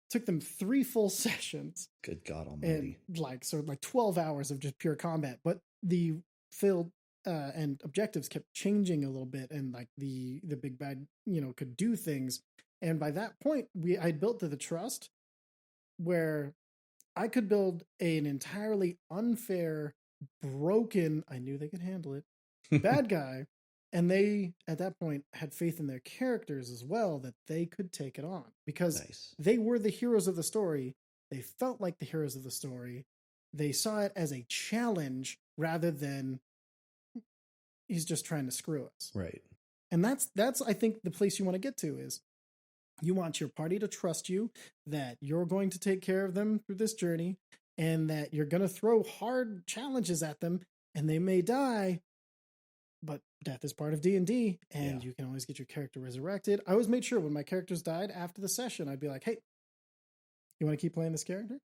took them 3 full sessions. Good God almighty. And 12 hours of just pure combat. But the field and objectives kept changing a little bit, and like the big bad, could do things. And by that point, I built to the trust where I could build an entirely unfair, broken, I knew they could handle it, bad guy. And they, at that point, had faith in their characters as well, that they could take it on because they were the heroes of the story. They felt like the heroes of the story. They saw it as a challenge rather than he's just trying to screw us. Right. And that's I think the place you want to get to is you want your party to trust you, that you're going to take care of them through this journey, and that you're going to throw hard challenges at them, and they may die, but death is part of D&D, and you can always get your character resurrected. I always made sure when my characters died after the session, I'd be like, hey, you want to keep playing this character?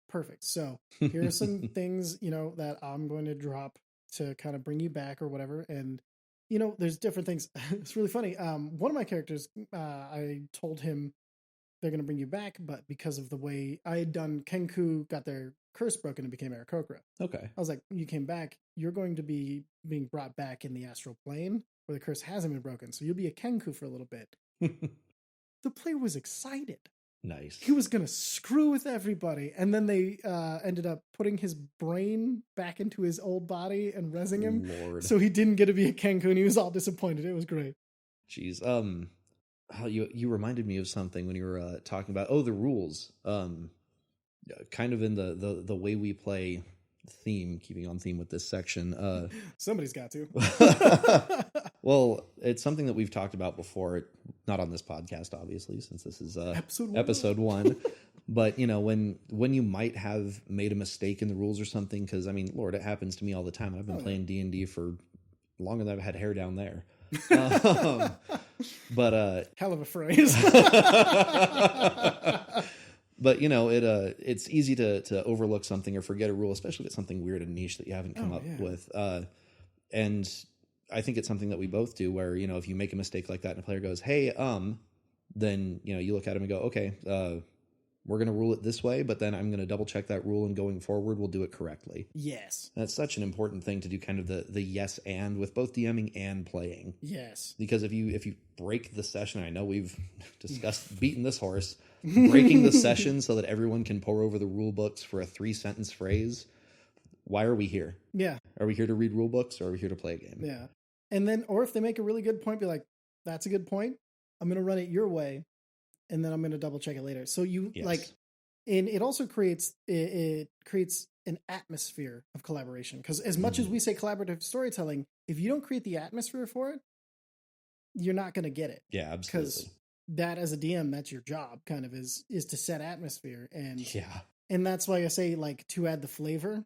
Perfect. So here are some things, that I'm going to drop to kind of bring you back or whatever. And there's different things. It's really funny. One of my characters, I told him they're going to bring you back, but because of the way I had done, Kenku got their curse broken and became Aarakocra. Okay. I was like, you came back, you're going to be being brought back in the astral plane where the curse hasn't been broken. So you'll be a Kenku for a little bit. The player was excited. Nice. He was going to screw with everybody. And then they ended up putting his brain back into his old body and rezzing him. Lord. So he didn't get to be a Kenku, and he was all disappointed. It was great. Jeez. You reminded me of something when you were talking about, the rules. Kind of in the way we play theme, keeping on theme with this section. Somebody's got to. Well, it's something that we've talked about before, not on this podcast, obviously, since this is episode 1. But, when you might have made a mistake in the rules or something, because, Lord, it happens to me all the time. I've been playing D&D for longer than I've had hair down there. But hell of a phrase. But it's easy to overlook something or forget a rule, especially if it's something weird and niche that you haven't come up with. And I think it's something that we both do where, if you make a mistake like that and a player goes, hey, then, you look at him and go, okay, we're going to rule it this way, but then I'm going to double check that rule, and going forward, we'll do it correctly. Yes. That's such an important thing to do, kind of the yes and with both DMing and playing. Yes. Because if you break the session, I know we've discussed beating this horse, breaking the session so that everyone can pore over the rule books for a 3-sentence phrase. Why are we here? Yeah. Are we here to read rule books, or are we here to play a game? Yeah. And then, or if they make a really good point, be like, that's a good point. I'm going to run it your way, and then I'm going to double check it later. So and it also creates an atmosphere of collaboration. Because as much as we say collaborative storytelling, if you don't create the atmosphere for it, you're not going to get it. Yeah, absolutely. Because that, as a DM, that's your job, kind of is to set atmosphere, and that's why I say to add the flavor,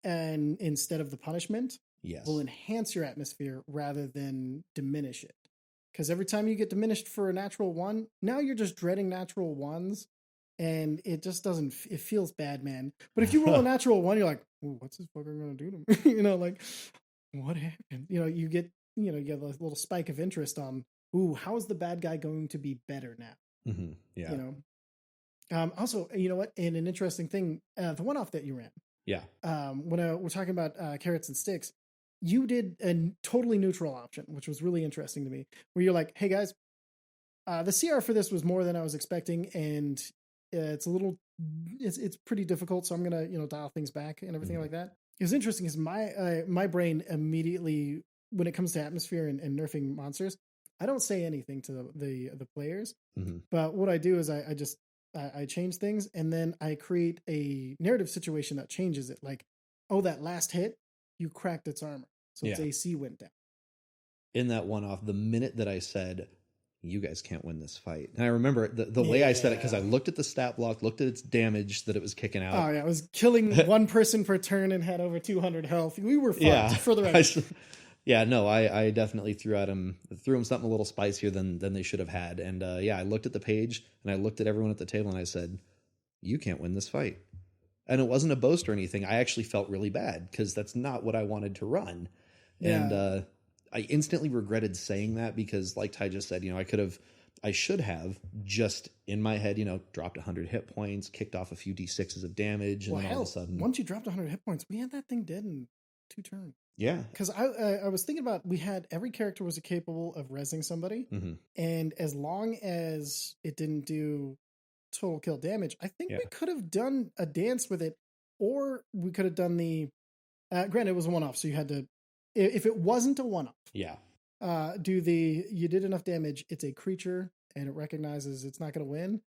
and instead of the punishment, will enhance your atmosphere rather than diminish it. Because every time you get diminished for a natural 1, now you're just dreading natural 1s, and it just doesn't. It feels bad, man. But if you roll a natural 1, you're like, ooh, what's this fucker gonna do to me? What happened? You get a little spike of interest on, ooh, how is the bad guy going to be better now? Mm-hmm. Yeah. Also, you know what? And an interesting thing, the one-off that you ran. Yeah. When we're talking about carrots and sticks, you did a totally neutral option, which was really interesting to me, where you're like, hey guys, the CR for this was more than I was expecting, and it's pretty difficult, so I'm gonna dial things back and everything like that. It was interesting because my brain immediately, when it comes to atmosphere and nerfing monsters, I don't say anything to the players, but what I do is I change things, and then I create a narrative situation that changes it. Like, oh, that last hit, you cracked its armor, so its AC went down. in that one-off, the minute that I said, you guys can't win this fight. And I remember the way I said it, because I looked at the stat block, looked at its damage that it was kicking out. Oh, yeah. It was killing one person per turn and had over 200 health. We were fucked for the record. I definitely threw him something a little spicier than they should have had. And I looked at the page and I looked at everyone at the table and I said, you can't win this fight. And it wasn't a boast or anything. I actually felt really bad because that's not what I wanted to run. Yeah. And I instantly regretted saying that because, like Ty just said, I should have just in my head, dropped 100 hit points, kicked off a few D6s of damage, and then all of a sudden, once you dropped 100 hit points, we had that thing dead in 2 turns. Yeah, because I was thinking about, we had every character was capable of rezzing somebody, and as long as it didn't do total kill damage, I think we could have done a dance with it, or we could have done the. Granted, it was a one-off, so you had to. If it wasn't a one-off, you did enough damage, it's a creature and it recognizes it's not going to win,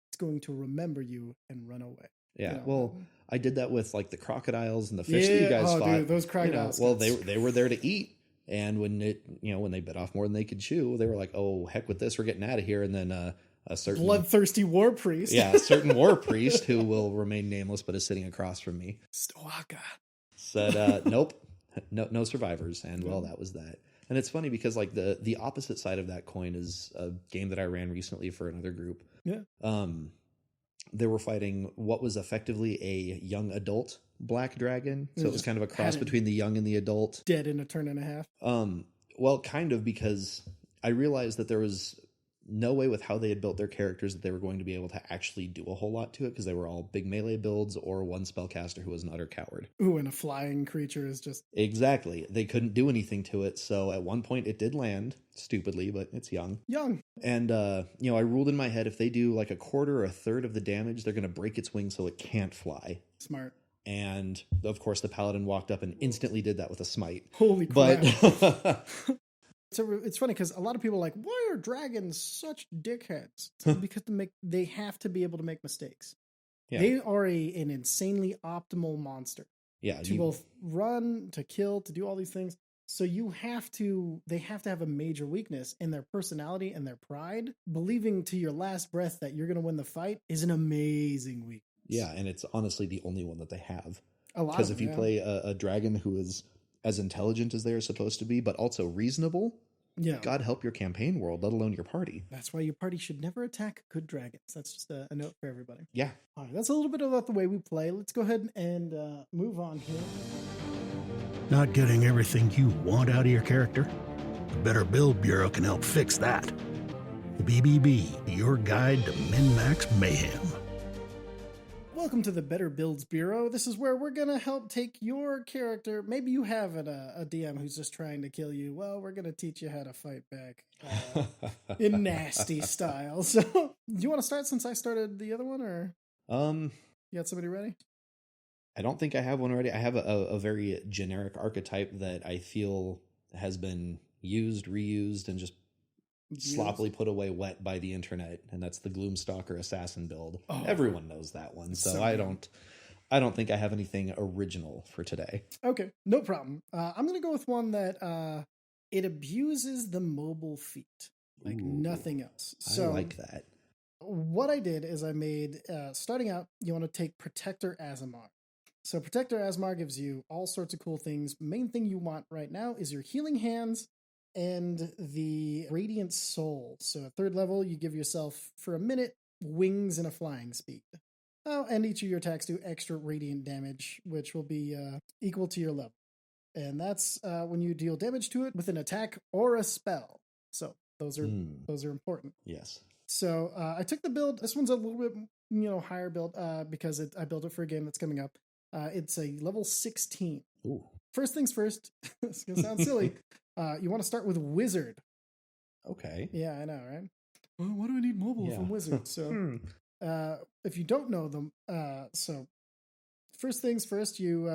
it's going to remember you and run away. Yeah, well, I did that with like the crocodiles and the fish that you guys fought. Dude, those crocodiles. They were there to eat, and when they bit off more than they could chew, they were like, "Oh heck with this, we're getting out of here." And then a certain bloodthirsty war priest, a certain war priest who will remain nameless but is sitting across from me, Stoaka, said, "Nope, no survivors," and well, that was that. And it's funny because like the opposite side of that coin is a game that I ran recently for another group. Yeah. They were fighting what was effectively a young adult black dragon. So it was kind of a cross between the young and the adult. Dead in a turn and a half. Well, kind of, because I realized that there was no way with how they had built their characters that they were going to be able to actually do a whole lot to it, because they were all big melee builds or one spellcaster who was an utter coward. Ooh, and a flying creature is just... Exactly. They couldn't do anything to it, so at one point it did land, stupidly, but it's young. And, I ruled in my head, if they do like a quarter or a third of the damage, they're going to break its wings so it can't fly. Smart. And, of course, the paladin walked up and instantly did that with a smite. Holy crap. But... So it's funny because a lot of people are like, why are dragons such dickheads? Because they have to be able to make mistakes. Yeah. They are an insanely optimal monster. Yeah. To both run, to kill, to do all these things. So they have to have a major weakness, in their personality and their pride. Believing to your last breath that you're going to win the fight is an amazing weakness. Yeah, and it's honestly the only one that they have. Because if you play a dragon who is as intelligent as they are supposed to be, but also reasonable, God help your campaign world, let alone your party. That's why your party should never attack good dragons. That's just a note for everybody. Yeah. All right, that's a little bit about the way we play. Let's go ahead and move on here. Not getting everything you want out of your character? The Better Build Bureau can help fix that. BBB, your guide to min-max mayhem. Welcome to the Better Builds Bureau. This is where we're going to help take your character. Maybe you have a DM who's just trying to kill you. Well, we're going to teach you how to fight back in nasty style. So, do you want to start since I started the other one, or you got somebody ready? I don't think I have one ready. I have a very generic archetype that I feel has been used, reused, and just sloppily put away wet by the internet, and that's the Gloomstalker assassin build. Everyone knows that one, so I don't think I have anything original for today. Okay, no problem. I'm gonna go with one that it abuses the mobile feat like nothing else. So I like that. What I did is I made starting out, you want to take Protector Azamar. So Protector Azamar gives you all sorts of cool things. Main thing you want right now is your healing hands and the Radiant Soul. So at 3rd level, you give yourself, for a minute, wings and a flying speed. Oh, and each of your attacks do extra radiant damage, which will be equal to your level. And that's when you deal damage to it with an attack or a spell. So those are important. Yes. So I took the build. This one's a little bit higher build because I built it for a game that's coming up. It's a level 16. Ooh. First things first. It's gonna sound silly. You want to start with Wizard. Okay. Yeah, I know, right? Well, why do I need mobile from Wizard? So, if you don't know them, so first things first, you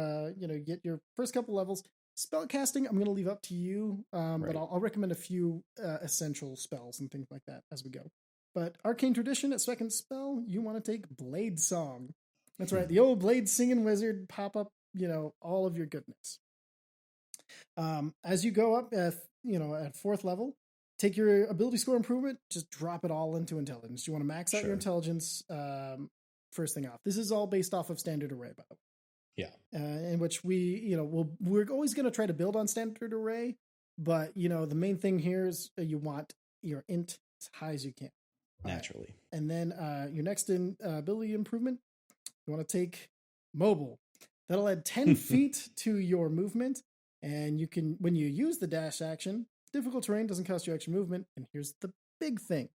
get your first couple levels. Spellcasting, I'm going to leave up to you, but I'll recommend a few essential spells and things like that as we go. But Arcane Tradition at 2nd spell, you want to take Blade Song. That's right, the old Blade Singing Wizard pop up, all of your goodness. As you go up, at 4th level, take your ability score improvement, just drop it all into intelligence. You want to max out your intelligence first thing off. This is all based off of standard array, by the way. Yeah. In which we're always going to try to build on standard array, but the main thing here is you want your int as high as you can. Naturally. Right. And then your next ability improvement, you want to take mobile. That'll add 10 feet to your movement. And you can, when you use the dash action, difficult terrain doesn't cost you extra movement. And here's the big thing.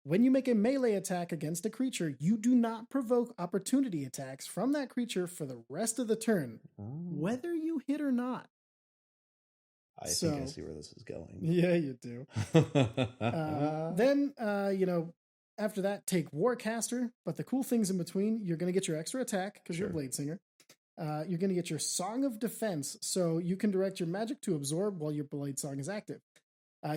When you make a melee attack against a creature, you do not provoke opportunity attacks from that creature for the rest of the turn, whether you hit or not. I think I see where this is going. Yeah, you do. Then, after that, take Warcaster. But the cool things in between, you're going to get your extra attack because you're a Blade Singer. You're going to get your Song of Defense, so you can direct your magic to absorb while your Blade Song is active.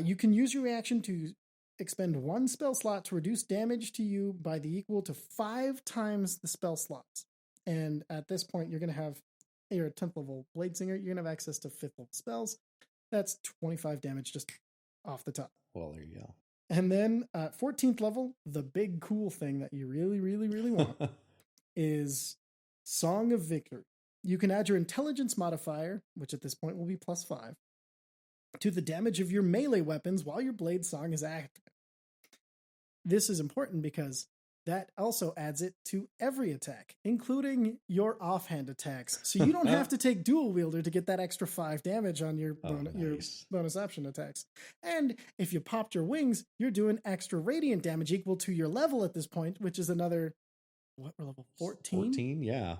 You can use your reaction to expend 1 spell slot to reduce damage to you by the equal to 5 times the spell slots. And at this point, you're going to have, you're a 10th level Blade Singer, you're going to have access to 5th level spells. That's 25 damage just off the top. Well, there you go. And then 14th level, the big cool thing that you really, really, really want is Song of Victory. You can add your intelligence modifier, which at this point will be +5, to the damage of your melee weapons while your blade song is active. This is important because that also adds it to every attack, including your offhand attacks. So you don't have to take dual wielder to get that extra 5 damage on your bonus option attacks. And if you popped your wings, you're doing extra radiant damage equal to your level at this point, which is another, what, we're level 14? 14, yeah.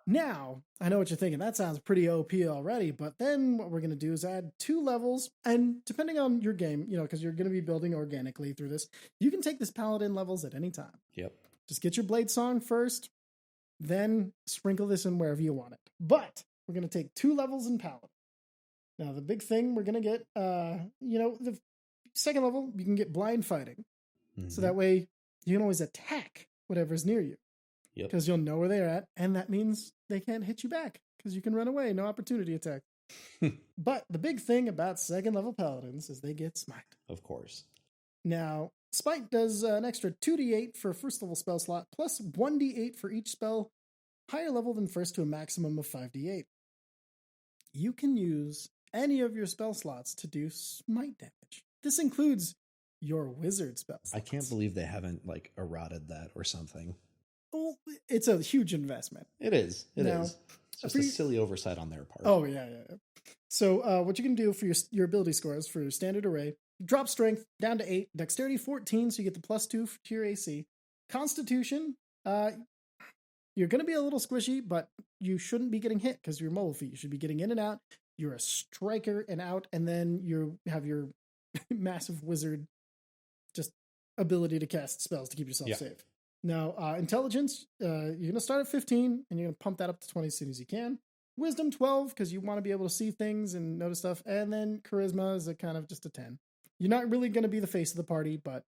Now, I know what you're thinking. That sounds pretty OP already, but then what we're going to do is add 2 levels, and depending on your game, because you're going to be building organically through this, you can take this paladin levels at any time. Yep. Just get your blade song first, then sprinkle this in wherever you want it. But we're going to take 2 levels in paladin. Now, the big thing we're going to get, the 2nd level, you can get blind fighting. Mm-hmm. So that way you can always attack whatever's near you. Yep. Because you'll know where they're at, and that means they can't hit you back because you can run away, no opportunity attack. But the big thing about 2nd level paladins is they get smite. Of course. Now, smite does an extra 2d8 for 1st level spell slot, plus 1d8 for each spell higher level than first to a maximum of 5d8. You can use any of your spell slots to do smite damage. This includes your wizard spell slots. I can't believe they haven't eroded that or something. Well, it's a huge investment. It is. It is. It's just a silly oversight on their part. Oh, yeah. So what you can do for your ability scores for your standard array, drop strength down to 8, dexterity 14, so you get the +2 to your AC. Constitution, you're going to be a little squishy, but you shouldn't be getting hit because you're mobile feet. You should be getting in and out. You're a striker and out, and then you have your massive wizard just ability to cast spells to keep yourself safe. Now, intelligence, you're going to start at 15, and you're going to pump that up to 20 as soon as you can. Wisdom, 12, because you want to be able to see things and notice stuff. And then charisma is a kind of just a 10. You're not really going to be the face of the party, but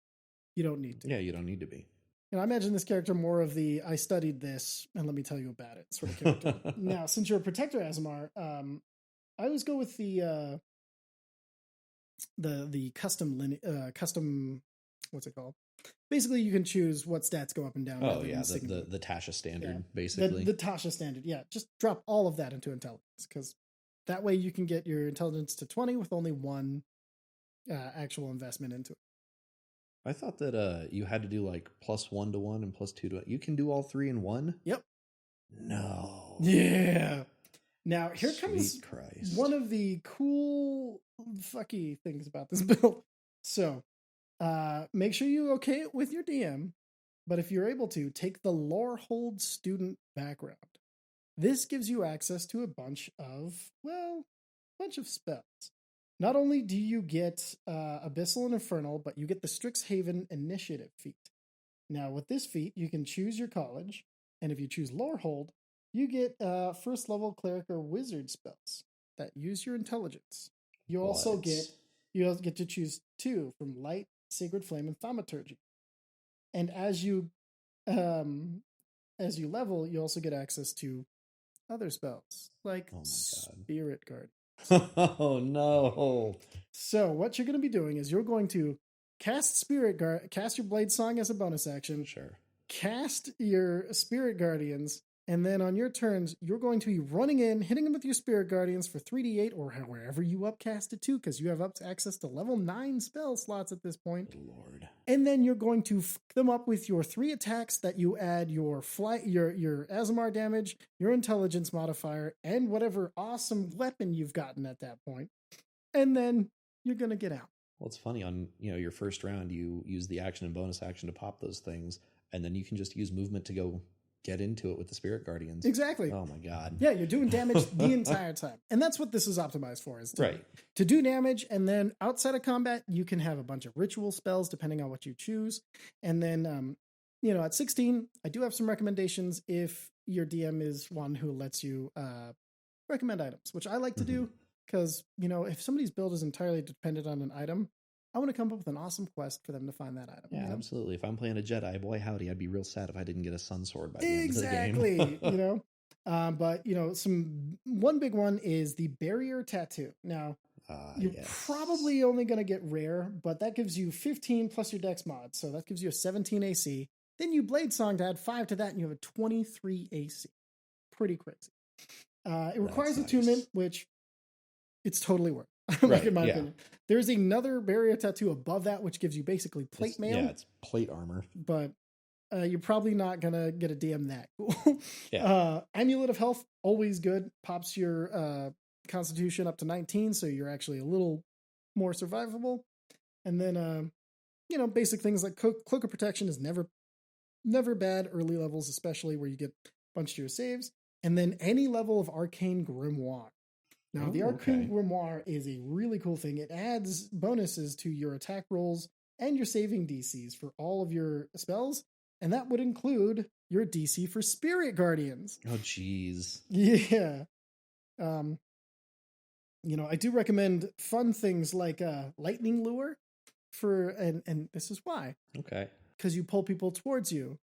you don't need to. Yeah, you don't need to be. I imagine this character more of the, I studied this, and let me tell you about it sort of character. Now, since you're a protector, Azamar, I always go with the custom, what's it called? Basically, you can choose what stats go up and down. Oh, yeah, the Tasha standard, basically. The Tasha standard, yeah. Just drop all of that into intelligence, because that way you can get your intelligence to 20 with only 1 actual investment into it. I thought that you had to do +1 to 1 and +2 to 1. You can do all 3 in 1? Yep. No. Yeah. Now, here Sweet comes Christ. one of the cool fucky things about this build. So, make sure you okay it with your DM, but if you're able to, take the Lorehold student background. This gives you access to a bunch of spells. Not only do you get Abyssal and Infernal, but you get the Strixhaven Initiative feat. Now, with this feat, you can choose your college, and if you choose Lorehold, you get 1st level cleric or wizard spells that use your intelligence. You also get to choose 2 from Light, Sacred Flame, and Thaumaturgy. And as you level, you also get access to other spells like Spirit Guard. Oh no. So what you're going to be doing is you're going to cast cast your Blade Song as a bonus action, Sure. cast your Spirit Guardians, and then on your turns, you're going to be running in, hitting them with your Spirit Guardians for 3d8 or wherever you upcast it to, because you have access to level 9 spell slots at this point. Good Lord. And then you're going to fuck them up with your 3 attacks that you add your your Azamar damage, your intelligence modifier, and whatever awesome weapon you've gotten at that point. And then you're going to get out. Well, it's funny on, your first round, you use the action and bonus action to pop those things, and then you can just use movement to go get into it with the Spirit Guardians. Exactly. Oh my God. Yeah, you're doing damage the entire time. And that's what this is optimized for, is to do damage. And then outside of combat, you can have a bunch of ritual spells depending on what you choose. And then, at 16, I do have some recommendations if your DM is one who lets you recommend items, which I like to do because, if somebody's build is entirely dependent on an item, I want to come up with an awesome quest for them to find that item. Yeah, absolutely. If I'm playing a Jedi, boy howdy, I'd be real sad if I didn't get a sun sword by the exactly, end of the game. But one big one is the barrier tattoo. Now, you're probably only going to get rare, but that gives you 15 plus your dex mod, so that gives you a 17 AC. Then you Blade Song to add 5 to that, and you have a 23 AC. Pretty crazy. It requires attunement, which it's totally worth. In my opinion. There's another barrier tattoo above that, which gives you basically plate mail. Yeah, it's plate armor. But you're probably not going to get a DM that cool. Amulet of Health, always good. Pops your constitution up to 19, so you're actually a little more survivable. And then, basic things like Cloak of Protection is never bad early levels, especially where you get a bunch of your saves. And then any level of Arcane Grimoire. Now, the Arcane Grimoire is a really cool thing. It adds bonuses to your attack rolls and your saving DCs for all of your spells, and that would include your DC for Spirit Guardians. Oh, jeez. Yeah. I do recommend fun things like Lightning Lure and this is why. Okay. Because you pull people towards you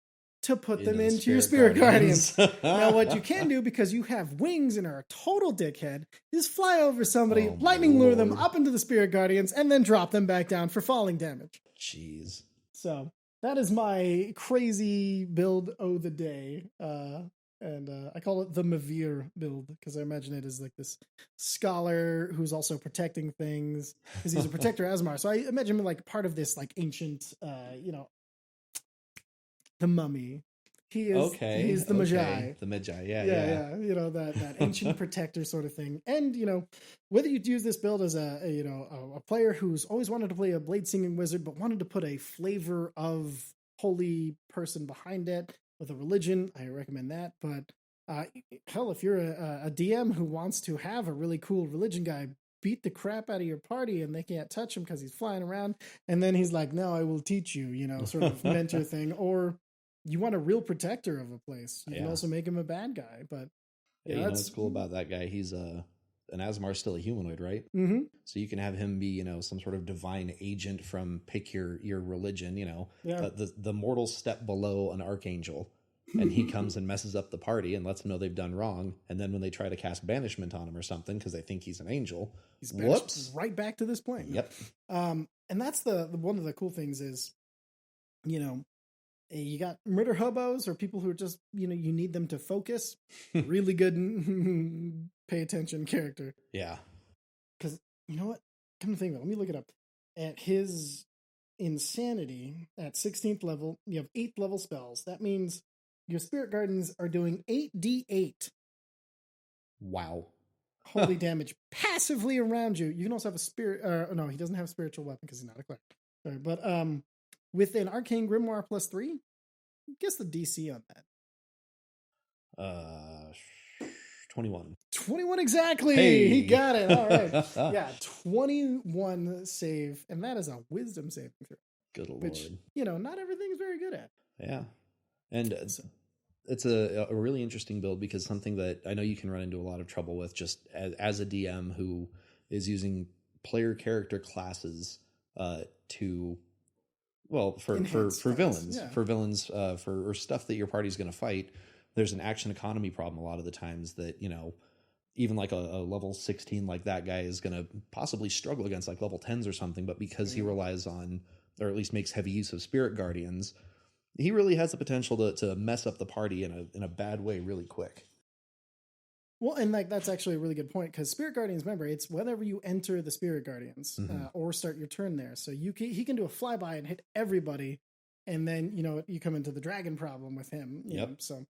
to put them into your Spirit Guardians. Now, what you can do, because you have wings and are a total dickhead, is fly over somebody, lightning lure them up into the Spirit Guardians, and then drop them back down for falling damage. Jeez. So that is my crazy build of the day. And I call it the Mavir build because I imagine it is like this scholar who's also protecting things because he's a protector Asmar. So I imagine him like part of this like ancient, the mummy. He is. Okay. He's the Magi. The Magi. Yeah. That ancient protector sort of thing. And whether you use this build as a player who's always wanted to play a blade singing wizard but wanted to put a flavor of holy person behind it with a religion, I recommend that. But hell, if you're a DM who wants to have a really cool religion guy beat the crap out of your party and they can't touch him because he's flying around, and then he's like, "No, I will teach you," sort of mentor thing, or you want a real protector of a place. You can also make him a bad guy, but what's cool about that guy? He's an Asmar, still a humanoid, right? Mm-hmm. So you can have him be, some sort of divine agent from pick your religion. The mortal step below an archangel, and he comes and messes up the party and lets them know they've done wrong. And then when they try to cast banishment on him or something because they think he's an angel, he's whoops, right back to this point. Yep. And that's the one of the cool things is, you got murder hobos or people who are just, you need them to focus. Really good pay attention character. Yeah. Because, you know what? Come to think of it, let me look it up. At his insanity, at 16th level, you have 8th level spells. That means your Spirit Guardians are doing 8d8. Wow. Holy damage passively around you. You can also have a spirit. No, he doesn't have a spiritual weapon because he's not a cleric. Sorry, but with an Arcane Grimoire +3, guess the DC on that. 21. 21 exactly. Hey. He got it. All right. Yeah, 21 save, and that is a wisdom saving throw. Good Lord. Which, not everything's very good at. Yeah. And it's a really interesting build because something that I know you can run into a lot of trouble with just as a DM who is using player character classes to, well, for villains, for stuff that your party's going to fight. There's an action economy problem a lot of the times that, even like a level 16 like that guy is going to possibly struggle against like level 10s or something. But because he relies on, or at least makes heavy use of Spirit Guardians, he really has the potential to mess up the party in a bad way really quick. Well, and like that's actually a really good point, because Spirit Guardians, remember, it's whenever you enter the Spirit Guardians or start your turn there. So he can do a flyby and hit everybody, and then you come into the dragon problem with him. You know, so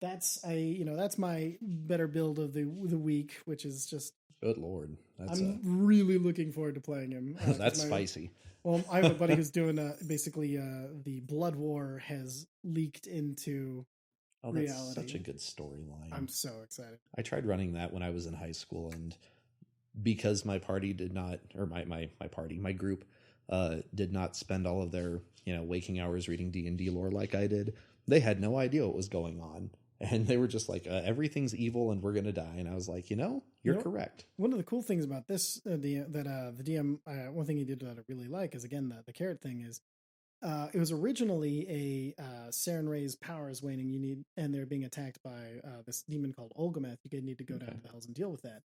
that's that's my better build of the week, which is just good Lord. I'm really looking forward to playing him. That's spicy. Well, I have a buddy who's doing basically the Blood War has leaked into reality. That's such a good storyline. I'm so excited. I tried running that when I was in high school, and because my party did not, or my group did not spend all of their waking hours reading D&D lore like I did, they had no idea what was going on. And they were just like, everything's evil and we're going to die. And I was like, you're correct. One of the cool things about this, the DM, one thing he did that I really like is, again, the carrot thing is, it was originally a Saren Ray's power is waning. And they're being attacked by this demon called Olgameth. You need to go down to the Hells and deal with that.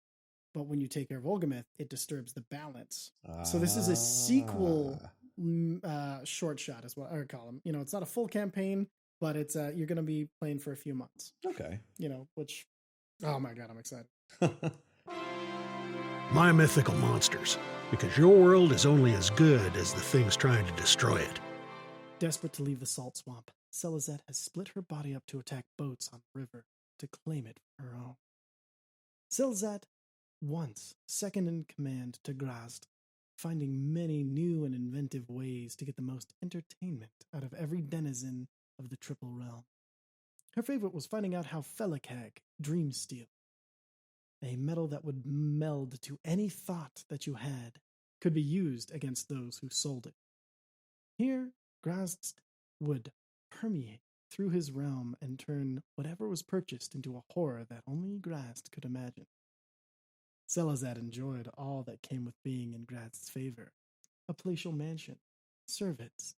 But when you take care of Olgameth, it disturbs the balance. So this is a sequel short shot, is what I would call them. It's not a full campaign, but it's you're going to be playing for a few months. Okay. Which, oh my God, I'm excited. My mythical monsters, because your world is only as good as the things trying to destroy it. Desperate to leave the salt swamp, Selazette has split her body up to attack boats on the river to claim it for her own. Selazette, once second in command to Grazd, finding many new and inventive ways to get the most entertainment out of every denizen of the Triple Realm. Her favorite was finding out how Felicag, dream steel, a metal that would meld to any thought that you had, could be used against those who sold it. Here, Grazd would permeate through his realm and turn whatever was purchased into a horror that only Grazd could imagine. Selazette enjoyed all that came with being in Grazd's favor: a palatial mansion, servants,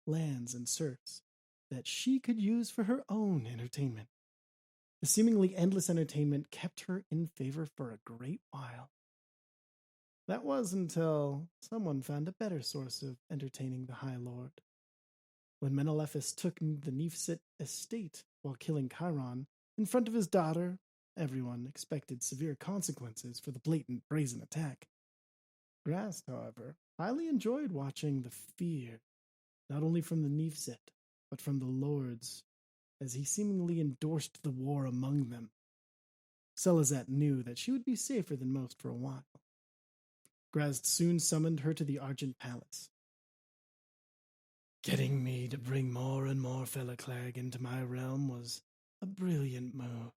lands, and serfs that she could use for her own entertainment. The seemingly endless entertainment kept her in favor for a great while. That was until someone found a better source of entertaining the High Lord. When Menelephus took the Neefsit estate while killing Chiron in front of his daughter, everyone expected severe consequences for the blatant, brazen attack. Grazd, however, highly enjoyed watching the fear, not only from the Neefsit, but from the lords, as he seemingly endorsed the war among them. Selazette knew that she would be safer than most for a while. Grazd soon summoned her to the Argent Palace. Getting me to bring more and more Felicag into my realm was a brilliant move.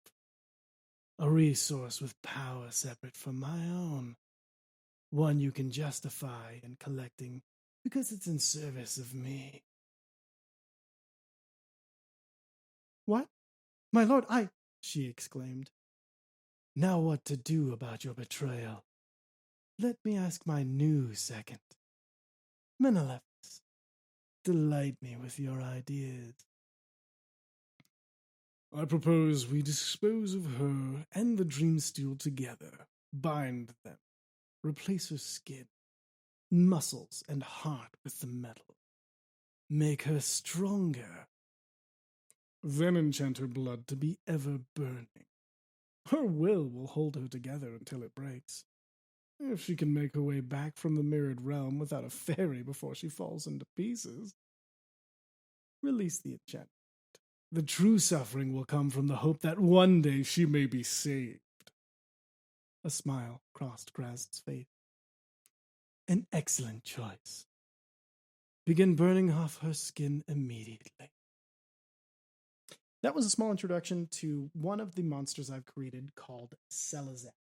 A resource with power separate from my own. One you can justify in collecting because it's in service of me. What? My lord, she exclaimed. Now what to do about your betrayal? Let me ask my new second. Menelephus, delight me with your ideas. I propose we dispose of her and the dream steel together, bind them, replace her skin, muscles, and heart with the metal. Make her stronger. Then enchant her blood to be ever burning. Her will hold her together until it breaks. If she can make her way back from the mirrored realm without a fairy before she falls into pieces. Release the enchantment. The true suffering will come from the hope that one day she may be saved. A smile crossed Grazd's face. An excellent choice. Begin burning off her skin immediately. That was a small introduction to one of the monsters I've created called Selazette.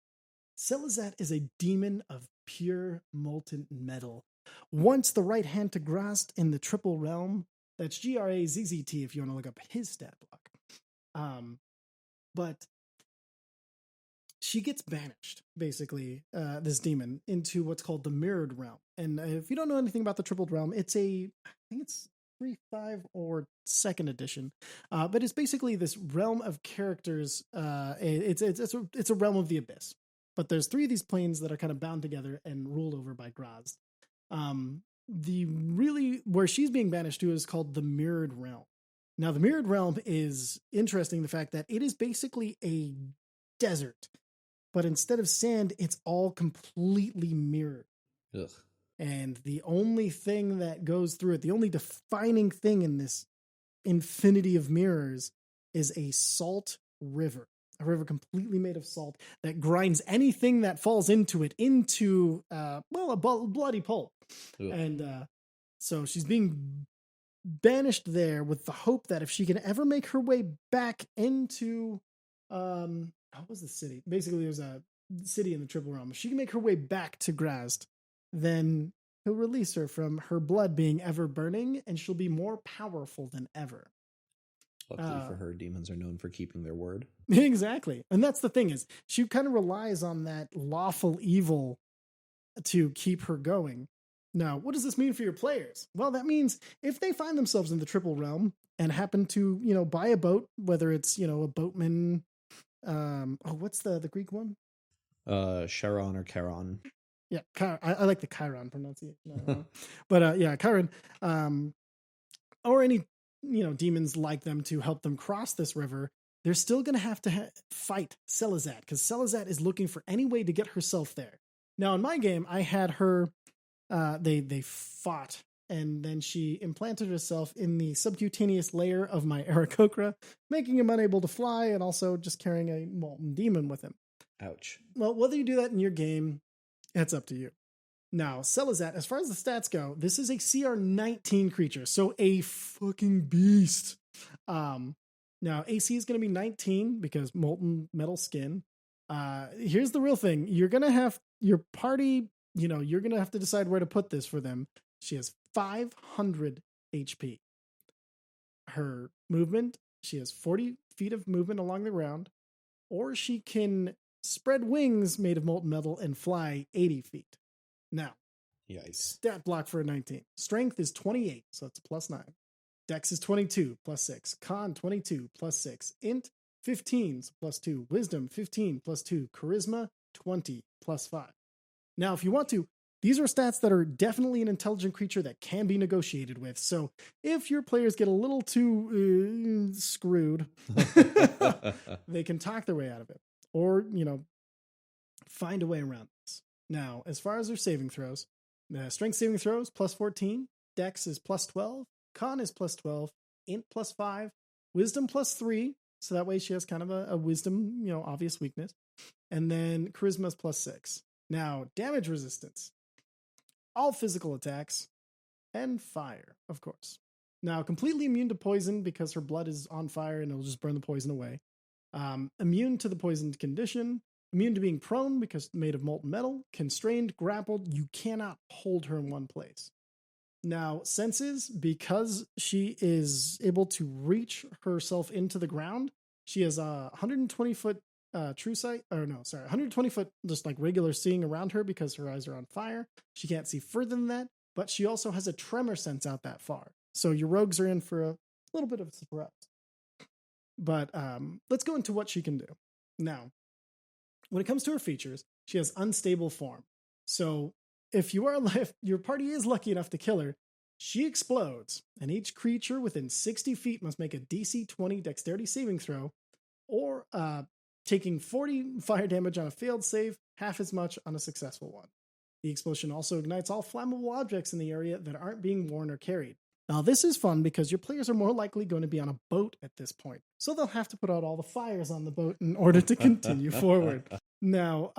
Selazette is a demon of pure molten metal. Once the right hand to Grazd in the Triple Realm. That's Grazzt if you want to look up his stat block. But she gets banished, basically, this demon, into what's called the Mirrored Realm. And if you don't know anything about the Triple Realm, I think it's 3.5 or 2nd edition. But it's basically this realm of characters. It's a realm of the abyss. But there's 3 of these planes that are kind of bound together and ruled over by Graz. Where she's being banished to is called the Mirrored Realm. Now, the Mirrored Realm is interesting, the fact that it is basically a desert, but instead of sand, it's all completely mirrored. Ugh. And the only thing that goes through it, the only defining thing in this infinity of mirrors, is a salt river. A river completely made of salt that grinds anything that falls into it into, a bloody pulp. Ugh. And so she's being banished there with the hope that if she can ever make her way back into, what was the city? Basically, there's a city in the Triple Realm. If she can make her way back to Grazd, then he'll release her from her blood being ever burning, and she'll be more powerful than ever. Luckily for her, demons are known for keeping their word. Exactly. And that's the thing, is she kind of relies on that lawful evil to keep her going. Now, what does this mean for your players? Well, that means if they find themselves in the Triple Realm and happen to, buy a boat, whether it's, a boatman, what's the Greek one? Charon or Charon. Yeah, I like the Chiron pronunciation. But Chiron, or any, demons like them to help them cross this river, they're still going to have to fight Selazat, because Selazat is looking for any way to get herself there. Now, in my game, I had her, they fought, and then she implanted herself in the subcutaneous layer of my Aarakocra, making him unable to fly, and also just carrying a molten demon with him. Ouch. Well, whether you do that in your game, that's up to you. Now, Selazat, as far as the stats go, this is a CR 19 creature, so a fucking beast. Now, AC is going to be 19 because molten metal skin. Here's the real thing. You're going to have your party, you're going to have to decide where to put this for them. She has 500 HP. Her movement, she has 40 feet of movement along the ground, or she can spread wings made of molten metal and fly 80 feet. Now, yikes. Stat block for a 19. Strength is 28, so it's a +9. Dex is 22, +6. Con, 22, +6. Int, 15, +2. Wisdom, 15, +2. Charisma, 20, +5. Now, if you want to, these are stats that are definitely an intelligent creature that can be negotiated with. So if your players get a little too screwed, they can talk their way out of it. Or, find a way around this. Now, as far as their saving throws, strength saving throws, +14. Dex is +12. Con is +12. Int +5. Wisdom +3. So that way she has kind of a wisdom, obvious weakness. And then charisma is +6. Now, damage resistance. All physical attacks. And fire, of course. Now, completely immune to poison because her blood is on fire and it'll just burn the poison away. Immune to the poisoned condition. Immune to being prone because made of molten metal. Constrained, grappled. You cannot hold her in one place. Now, senses, because she is able to reach herself into the ground, she has a 120-foot true sight. 120-foot just like regular seeing around her because her eyes are on fire. She can't see further than that, but she also has a tremor sense out that far. So your rogues are in for a little bit of a surprise. But let's go into what she can do. Now, when it comes to her features, she has unstable form. So if your party is lucky enough to kill her, she explodes, and each creature within 60 feet must make a DC 20 dexterity saving throw, or taking 40 fire damage on a failed save, half as much on a successful one. The explosion also ignites all flammable objects in the area that aren't being worn or carried. Now, this is fun because your players are more likely going to be on a boat at this point, so they'll have to put out all the fires on the boat in order to continue forward. Now,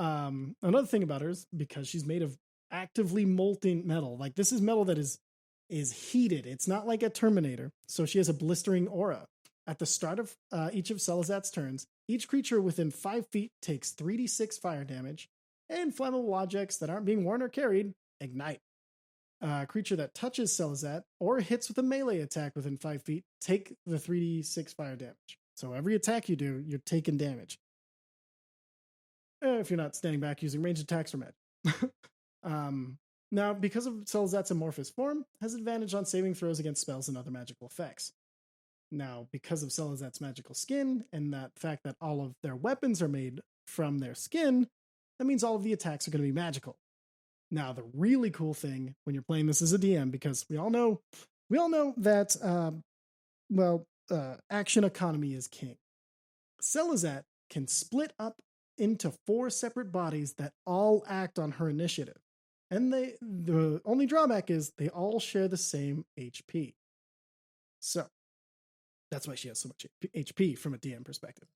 another thing about her is because she's made of actively molten metal. Like, this is metal that is heated. It's not like a Terminator. So she has a blistering aura. At the start of each of Selazat's turns, each creature within 5 feet takes 3d6 fire damage, and flammable objects that aren't being worn or carried ignite. A creature that touches Selazat or hits with a melee attack within 5 feet take the 3d6 fire damage. So every attack you do, you're taking damage. If you're not standing back using ranged attacks or magic. Now, because of Selazat's amorphous form, has advantage on saving throws against spells and other magical effects. Now, because of Selazat's magical skin and that fact that all of their weapons are made from their skin, that means all of the attacks are going to be magical. Now, the really cool thing when you're playing this as a DM, because we all know that, action economy is king. Selazat can split up into 4 separate bodies that all act on her initiative. And the only drawback is they all share the same HP. So that's why she has so much HP from a DM perspective.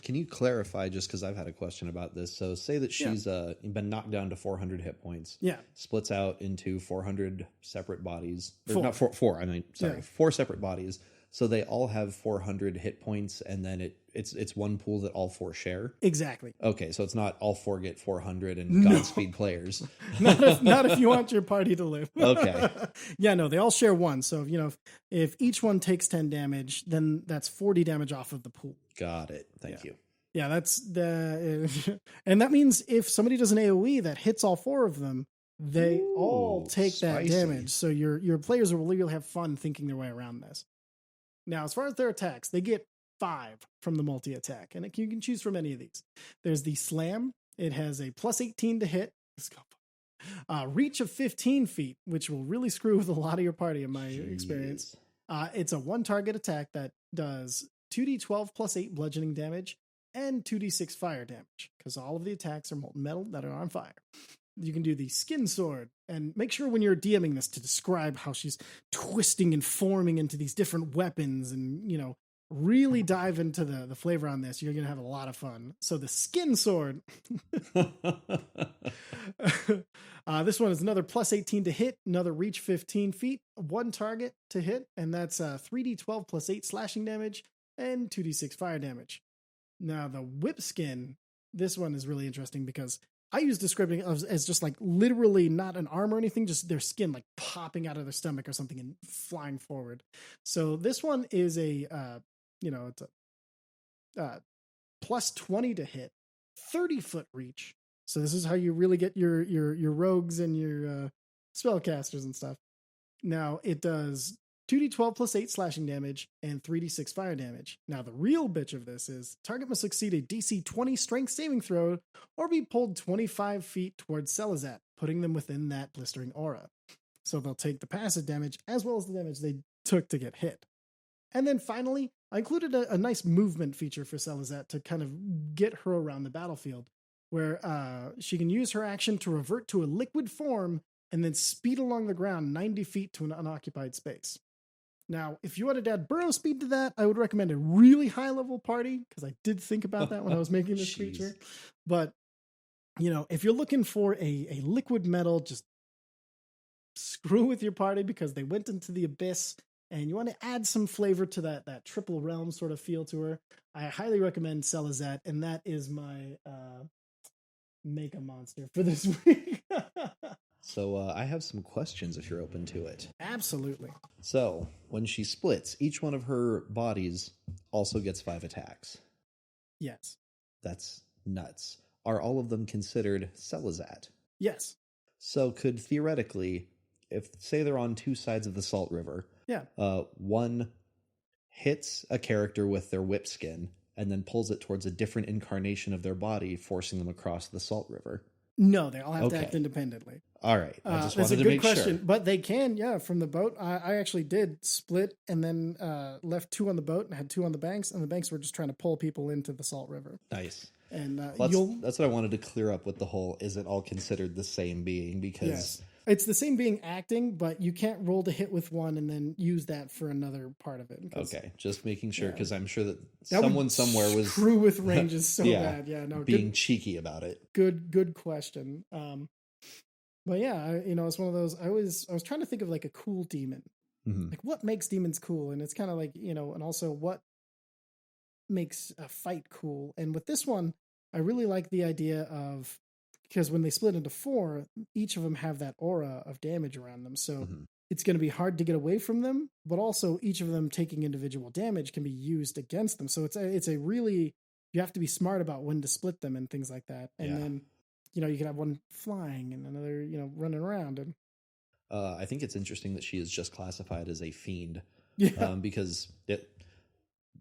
Can you clarify, just because I've had a question about this? So say that she's been knocked down to 400 hit points. Yeah. Splits out into 400 separate bodies. Four. Not four. I mean, sorry, 4 separate bodies. So they all have 400 hit points, and then it's one pool that all 4 share. Exactly. Okay, so it's not all 4 get 400 and Godspeed players. not if you want your party to live. Okay. Yeah, no, they all share 1. So if each one takes 10 damage, then that's 40 damage off of the pool. Got it. Thank you. Yeah, that's and that means if somebody does an AoE that hits all 4 of them, they all take that damage. So your players will really have fun thinking their way around this. Now, as far as their attacks, they get 5 from the multi-attack, and you can choose from any of these. There's the Slam. It has a plus 18 to hit. Reach of 15 feet, which will really screw with a lot of your party in my experience. It's a 1-target attack that does 2d12 plus 8 bludgeoning damage and 2d6 fire damage, because all of the attacks are molten metal that are on fire. You can do the Skin Sword, and make sure when you're DMing this to describe how she's twisting and forming into these different weapons and, really dive into the flavor on this. You're going to have a lot of fun. So the Skin Sword, this one is another plus 18 to hit, another reach 15 feet, 1 target to hit, and that's 3d12 plus 8 slashing damage and 2d6 fire damage. Now the Whip Skin, this one is really interesting because I use describing as just like literally not an arm or anything, just their skin like popping out of their stomach or something and flying forward. So this one is it's a plus 20 to hit, 30-foot reach. So this is how you really get your rogues and your spellcasters and stuff. Now it does 2d12 plus 8 slashing damage and 3d6 fire damage. Now the real bitch of this is target must succeed a DC 20 strength saving throw or be pulled 25 feet towards Selazat, putting them within that blistering aura. So they'll take the passive damage as well as the damage they took to get hit. And then finally, I included a nice movement feature for Selazat to kind of get her around the battlefield, where she can use her action to revert to a liquid form and then speed along the ground 90 feet to an unoccupied space. Now, if you wanted to add burrow speed to that, I would recommend a really high-level party, because I did think about that when I was making this creature. But, if you're looking for a liquid metal, just screw with your party because they went into the abyss, and you want to add some flavor to that triple realm sort of feel to her, I highly recommend Selazat, and that is my make a monster for this week. So I have some questions if you're open to it. Absolutely. So when she splits, each one of her bodies also gets 5 attacks. Yes. That's nuts. Are all of them considered Selazat? Yes. So could theoretically, if say they're on 2 sides of the Salt River, one hits a character with their whip skin and then pulls it towards a different incarnation of their body, forcing them across the Salt River. No, they all have to act independently. All right. I just that's wanted a to good make question. sure. But they can, from the boat. I actually did split and then left 2 on the boat and had 2 on the banks, and the banks were just trying to pull people into the Salt River. Nice. And that's what I wanted to clear up with the whole, is it all considered the same being? Because it's the same being acting, but you can't roll to hit with one and then use that for another part of it. Okay, just making sure, because I'm sure that someone somewhere was screw with ranges so bad. Yeah, no, being cheeky about it. Good question. But yeah, it's one of those. I was trying to think of like a cool demon, like what makes demons cool, and it's kind of like and also what makes a fight cool. And with this one, I really like the idea of, because when they split into 4, each of them have that aura of damage around them. So it's going to be hard to get away from them, but also each of them taking individual damage can be used against them. So it's a really, you have to be smart about when to split them and things like that. And then you know, you can have one flying and another, you know, running around. And I think it's interesting that she is just classified as a fiend. yeah, Because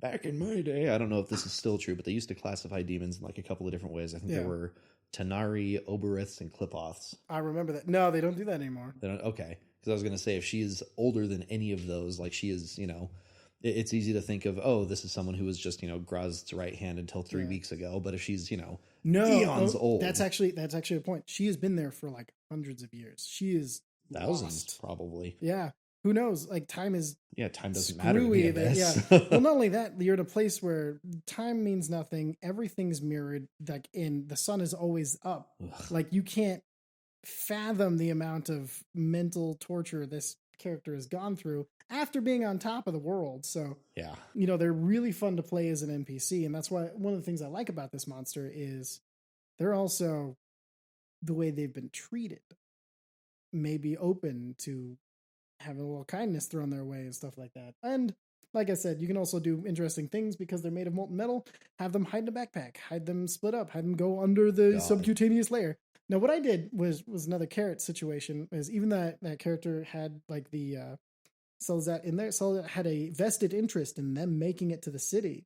back in my day, I don't know if this is still true, but they used to classify demons in like a couple of different ways. I think there were Tanari, Oberiths, and Clipoths. I remember that. No, they don't do that anymore. They don't, okay. Because I was going to say, if she is older than any of those, like she is, you know, it's easy to think of, oh, this is someone who was just, you know, Graz's right hand until 3 weeks ago. But if she's, you know, eons old. That's actually a point. She has been there for like hundreds of years. She is thousands, lost. probably. Yeah. Who knows? Like time is time doesn't matter. Yeah. Well, not only that, you're in a place where time means nothing. Everything's mirrored. Like the sun is always up. Ugh. Like you can't fathom the amount of mental torture this character has gone through after being on top of the world. So yeah, you know, they're really fun to play as an NPC. And that's why one of the things I like about this monster is they're also the way they've been treated may be open to having a little kindness thrown their way and stuff like that. And like I said, you can also do interesting things because they're made of molten metal. Have them hide in a backpack, hide them split up, hide them go under the subcutaneous layer. Now, what I did was another carrot situation. Is even that character had like the Selazat in there. Selazat had a vested interest in them making it to the city.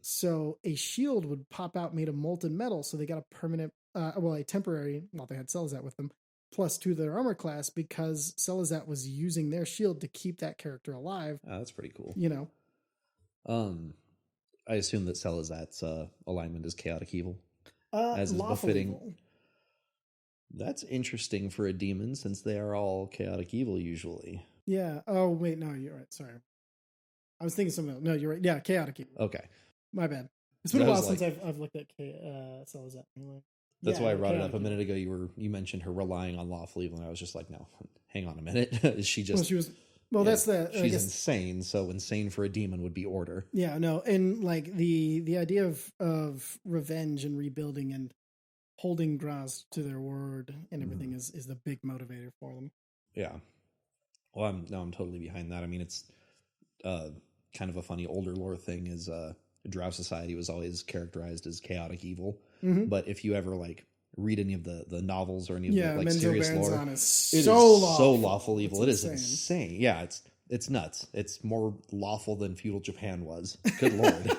So a shield would pop out made of molten metal. So they got a permanent, a temporary. Well, they had Selazat with them. +2 to their armor class because Selazat was using their shield to keep that character alive. Oh, that's pretty cool. You know, I assume that Selazat's alignment is chaotic evil, as is befitting. Evil. That's interesting for a demon since they are all chaotic evil usually. Yeah. Oh wait, no, you're right. Sorry, I was thinking something else. No, you're right. Yeah, chaotic evil. Okay, my bad. It's been a while since I've looked at Selazat anyway. That's why I brought it up a minute ago. You mentioned her relying on lawful evil, and I was just like, no, hang on a minute. Is she just? Well, she was. Well, that's the. She's insane. So insane for a demon would be order. Yeah, no, and like the idea of revenge and rebuilding and holding Graz to their word and everything is the big motivator for them. Yeah. Well, I'm totally behind that. I mean, it's kind of a funny older lore thing. Is Drow society was always characterized as chaotic evil. But if you ever like read any of the novels or any of the like Menzo serious Baron's lore, it is so lawful evil. It's it is insane. Yeah, it's nuts. It's more lawful than feudal Japan was. Good lord.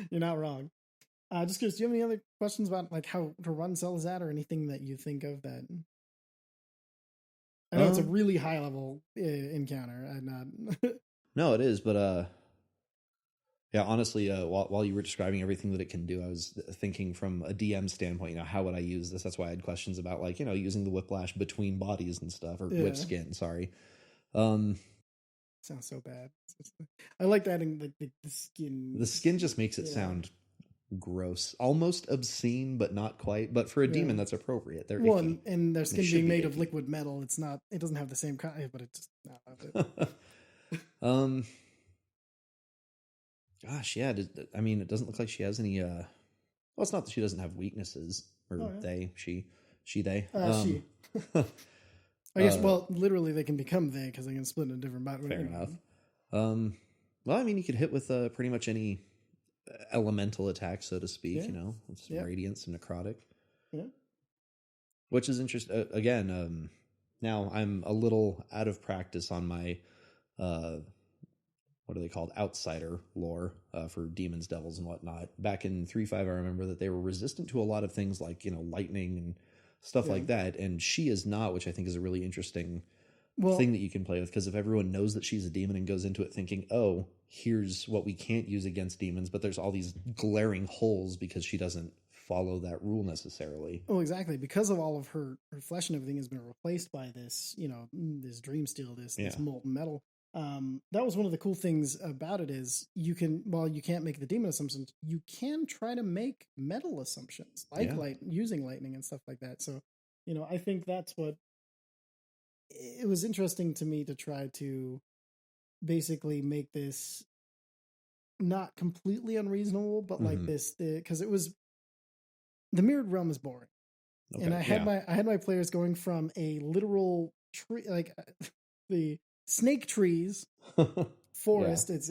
You're not wrong. Just curious, do you have any other questions about like how to run Selazat or anything that you think of that? I know it's a really high level encounter. No, it is, but yeah, honestly, while you were describing everything that it can do, I was thinking from a DM standpoint, you know, how would I use this? That's why I had questions about like, you know, using the whiplash between bodies and stuff, or whip skin, sorry. Sounds so bad. I like adding the skin. The skin just makes it sound gross, almost obscene, but not quite. But for a demon, that's appropriate. They're icky. And their skin being made of liquid metal, it's not. It doesn't have the same kind, but it's not. Gosh, yeah. I mean, it doesn't look like she has any. Well, it's not that she doesn't have weaknesses, or they, she, they. She. I guess. Well, literally, they can become they because they can split into different bodies. Fair enough. Well, I mean, you could hit with pretty much any elemental attack, so to speak. You know, with some radiant, some necrotic. Yeah. Which is interesting. Again, now I'm a little out of practice on my. What are they called? Outsider lore for demons, devils, and whatnot. Back in 3.5, I remember that they were resistant to a lot of things like, you know, lightning and stuff like that. And she is not, which I think is a really interesting thing that you can play with. Because if everyone knows that she's a demon and goes into it thinking, oh, here's what we can't use against demons, but there's all these glaring holes because she doesn't follow that rule necessarily. Oh, exactly. Because of all of her flesh and everything has been replaced by this, you know, this dream steel, this molten metal. That was one of the cool things about it is you can, while you can't make the demon assumptions, you can try to make metal assumptions like using lightning and stuff like that. So, you know, I think that's what it was interesting to me to try to basically make this not completely unreasonable, but like this, because it was the mirrored realm is boring. Okay, and I had my players going from a literal tree, like the snake trees forest. It's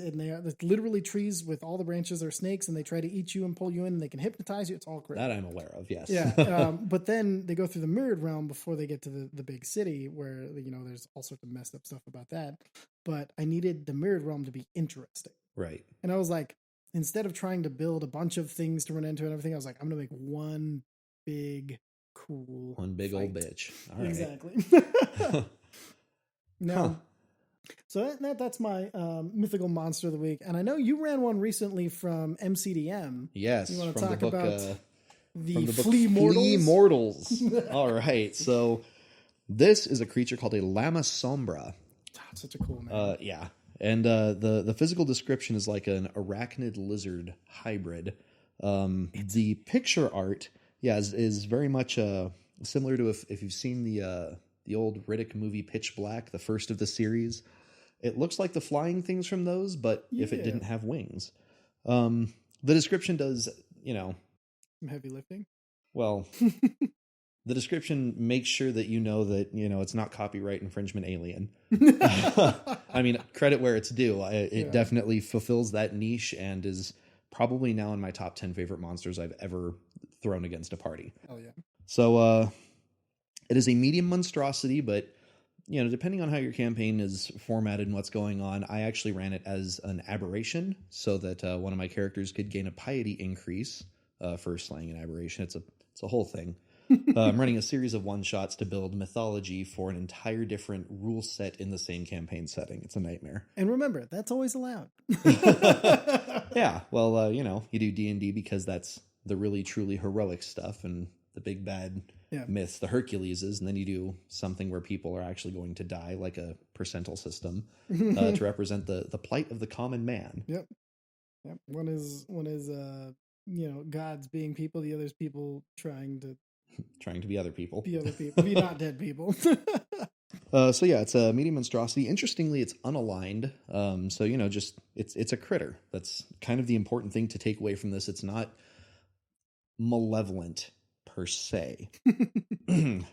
literally trees with all the branches are snakes, and they try to eat you and pull you in, and they can hypnotize you. It's all crazy. That I'm aware of, yes. Yeah. But then they go through the mirrored realm before they get to the big city, where there's all sorts of messed up stuff about that. But I needed the mirrored realm to be interesting, Right. and I was like, instead of trying to build a bunch of things to run into and everything, I was like, I'm gonna make one big cool One big fight. old bitch. All right. Exactly. No. So that's my mythical monster of the week. And I know you ran one recently from MCDM. Yes. You want to from talk the book, about from the the book flea Flea mortals? Mortals. All right. So this is a creature called a Lama Sombra. Such a cool name. Yeah. And the physical description is like an arachnid lizard hybrid. The picture art, is very much similar to if you've seen the old Riddick movie Pitch Black, the first of the series. It looks like the flying things from those, but if it didn't have wings. The description does, Some heavy lifting. Well, the description makes sure that that, it's not copyright infringement alien. I mean, credit where it's due. It definitely fulfills that niche and is probably now in my top 10 favorite monsters I've ever thrown against a party. Oh, yeah. So it is a medium monstrosity, but, depending on how your campaign is formatted and what's going on, I actually ran it as an aberration so that one of my characters could gain a piety increase for slaying an aberration. It's a whole thing. I'm running a series of one-shots to build mythology for an entire different rule set in the same campaign setting. It's a nightmare. And remember, that's always allowed. Yeah, well, you do D&D because that's the really, truly heroic stuff and the big bad myths, the Herculeses, and then you do something where people are actually going to die, like a percentile system, to represent the plight of the common man. Yep. One is gods being people, the other's people trying to be other people. Be other people. Be not dead people. So yeah, it's a medium monstrosity. Interestingly, it's unaligned. So it's a critter. That's kind of the important thing to take away from this. It's not malevolent per se.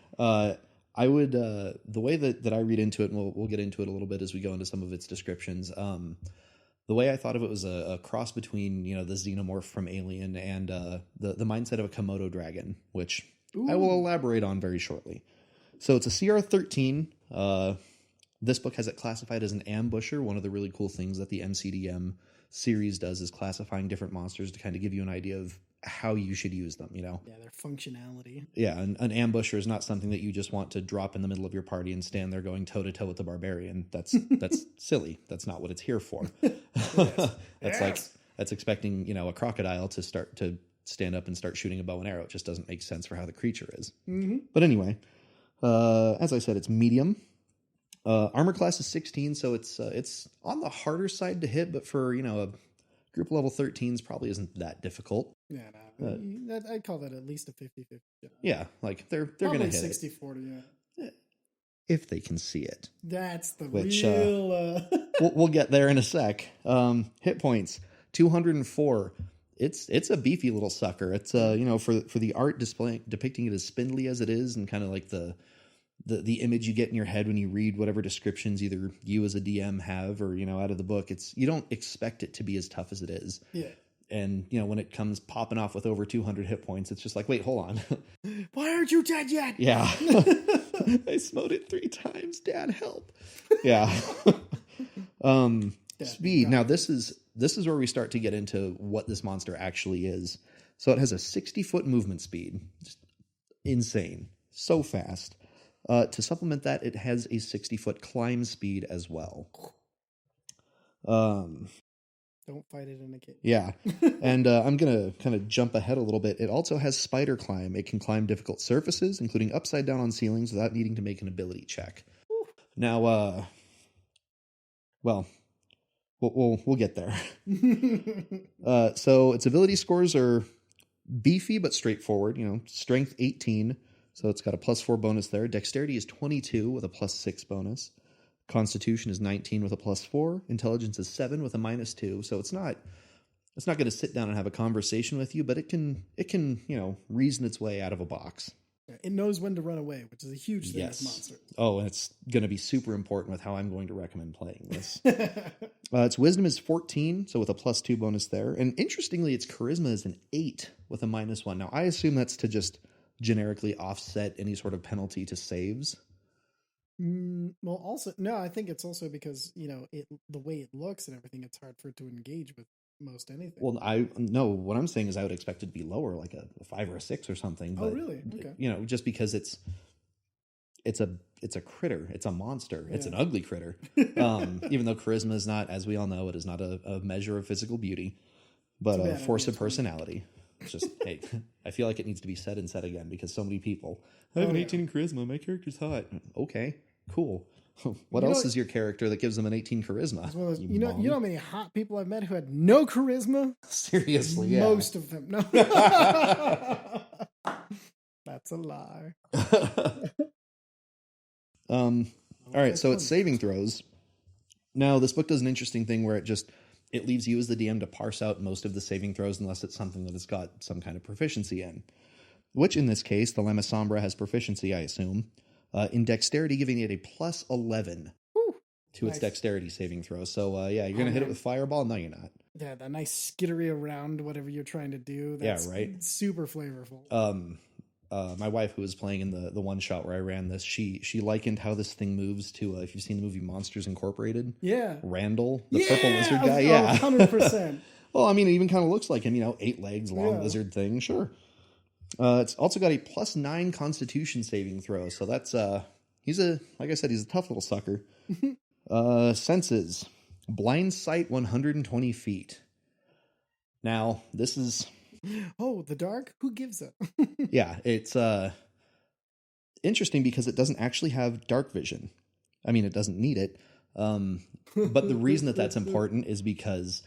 I would the way that I read into it, and we'll get into it a little bit as we go into some of its descriptions. The way I thought of it was a cross between the xenomorph from Alien and the mindset of a Komodo dragon, which I will elaborate on very shortly. So it's a CR13. This book has it classified as an ambusher. One of the really cool things that the MCDM series does is classifying different monsters to kind of give you an idea of how you should use them, Yeah, their functionality. Yeah, an ambusher is not something that you just want to drop in the middle of your party and stand there going toe-to-toe with the barbarian. That's silly. That's not what it's here for. That's expecting, a crocodile to start to stand up and start shooting a bow and arrow. It just doesn't make sense for how the creature is. Mm-hmm. But anyway, as I said, it's medium. Armor class is 16, so it's on the harder side to hit, but for, a group level 13s probably isn't that difficult. Yeah, no, I'd call that at least a 50-50. Yeah, like they're going to hit 60-40, yeah. If they can see it. That's the Which, real... we'll get there in a sec. Hit points, 204. It's a beefy little sucker. It's for the art depicting it as spindly as it is, and kind of like the image you get in your head when you read whatever descriptions either you as a DM have or out of the book. You don't expect it to be as tough as it is. Yeah. And when it comes popping off with over 200 hit points, it's just like, wait, hold on. Why aren't you dead yet? Yeah. I smote it 3 times. Dad, help. Yeah. Speed. Now this is where we start to get into what this monster actually is. So it has a 60-foot movement speed. Just insane. So fast. To supplement that, it has a 60-foot climb speed as well. Don't fight it in a cave. Yeah. And I'm going to kind of jump ahead a little bit. It also has spider climb. It can climb difficult surfaces, including upside down on ceilings, without needing to make an ability check. Ooh. Now, well, we'll get there. So its ability scores are beefy but straightforward. Strength 18, so it's got a +4 bonus there. Dexterity is 22 with a +6 bonus. Constitution is 19 with a +4. Intelligence is 7 with a -2. So it's not going to sit down and have a conversation with you, but it can reason its way out of a box. It knows when to run away, which is a huge thing Yes. with monsters. Oh, and it's going to be super important with how I'm going to recommend playing this. Its wisdom is 14, so with a +2 bonus there. And interestingly, its charisma is an 8 with a -1. Now, I assume that's to just generically offset any sort of penalty to saves. Well, also, no, I think it's also because, the way it looks and everything, it's hard for it to engage with most anything. Well, what I'm saying is I would expect it to be lower, like a 5 or a 6 or something. But, really? Okay. Just because it's a critter, it's a monster, it's an ugly critter. Even though charisma is not, as we all know, it is not a measure of physical beauty, but a force of personality. It's just, hey, I feel like it needs to be said and said again because so many people, I have an 18 in charisma, my character's hot. Okay, cool. What else is your character that gives them an 18 charisma? Well, you know how many hot people I've met who had no charisma? Seriously, yeah. Most of them. No. That's a lie. All right, so it's saving throws. Now, this book does an interesting thing where it leaves you as the DM to parse out most of the saving throws unless it's something that it's got some kind of proficiency in. Which, in this case, the Lama Sombra has proficiency, I assume, in dexterity, giving it a +11 to its dexterity saving throw. So, you're going to hit it with Fireball? No, you're not. Yeah, that nice skittery around whatever you're trying to do. That's right. Super flavorful. My wife, who was playing in the one shot where I ran this, she likened how this thing moves to, if you've seen the movie Monsters Incorporated. Yeah. Randall, the purple lizard guy. Yeah. 100%. Well, I mean, it even kind of looks like him, 8 legs, long lizard thing. Sure. It's also got a +9 Constitution saving throw. So that's, he's a tough little sucker. Senses. Blind sight 120 feet. Now, this is... Oh, the dark? Who gives it? Yeah, it's interesting because it doesn't actually have dark vision. I mean, it doesn't need it. But the reason that's important is because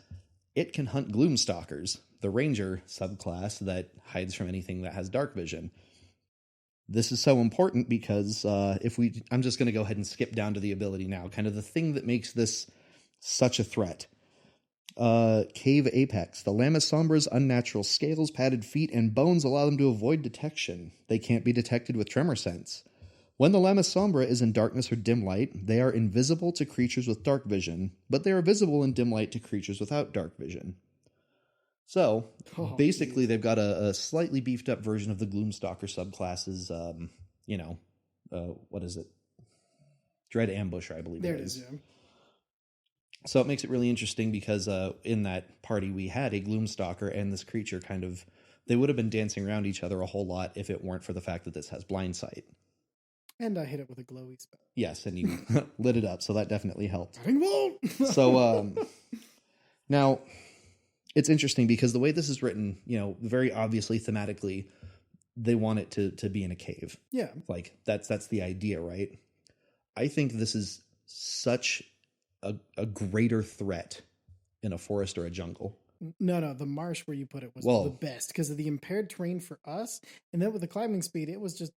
it can hunt Gloomstalkers, the ranger subclass that hides from anything that has dark vision. This is so important because I'm just going to go ahead and skip down to the ability now, kind of the thing that makes this such a threat. Cave Apex. The Lama Sombra's unnatural scales, padded feet, and bones allow them to avoid detection. They can't be detected with tremor sense. When the Lama Sombra is in darkness or dim light, they are invisible to creatures with dark vision, but they are visible in dim light to creatures without dark vision. So, basically, they've got a slightly beefed up version of the Gloomstalker subclasses, what is it? Dread Ambusher, I believe there it is. Yeah. So it makes it really interesting because in that party we had a Gloomstalker and this creature they would have been dancing around each other a whole lot if it weren't for the fact that this has blind sight. And I hit it with a glowy spell. Yes, and you lit it up, so that definitely helped. So, now, it's interesting because the way this is written, very obviously thematically, they want it to be in a cave. Yeah. Like, that's the idea, right? I think this is such a greater threat in a forest or a jungle. No, the marsh where you put it was the best because of the impaired terrain for us. And then with the climbing speed, it was just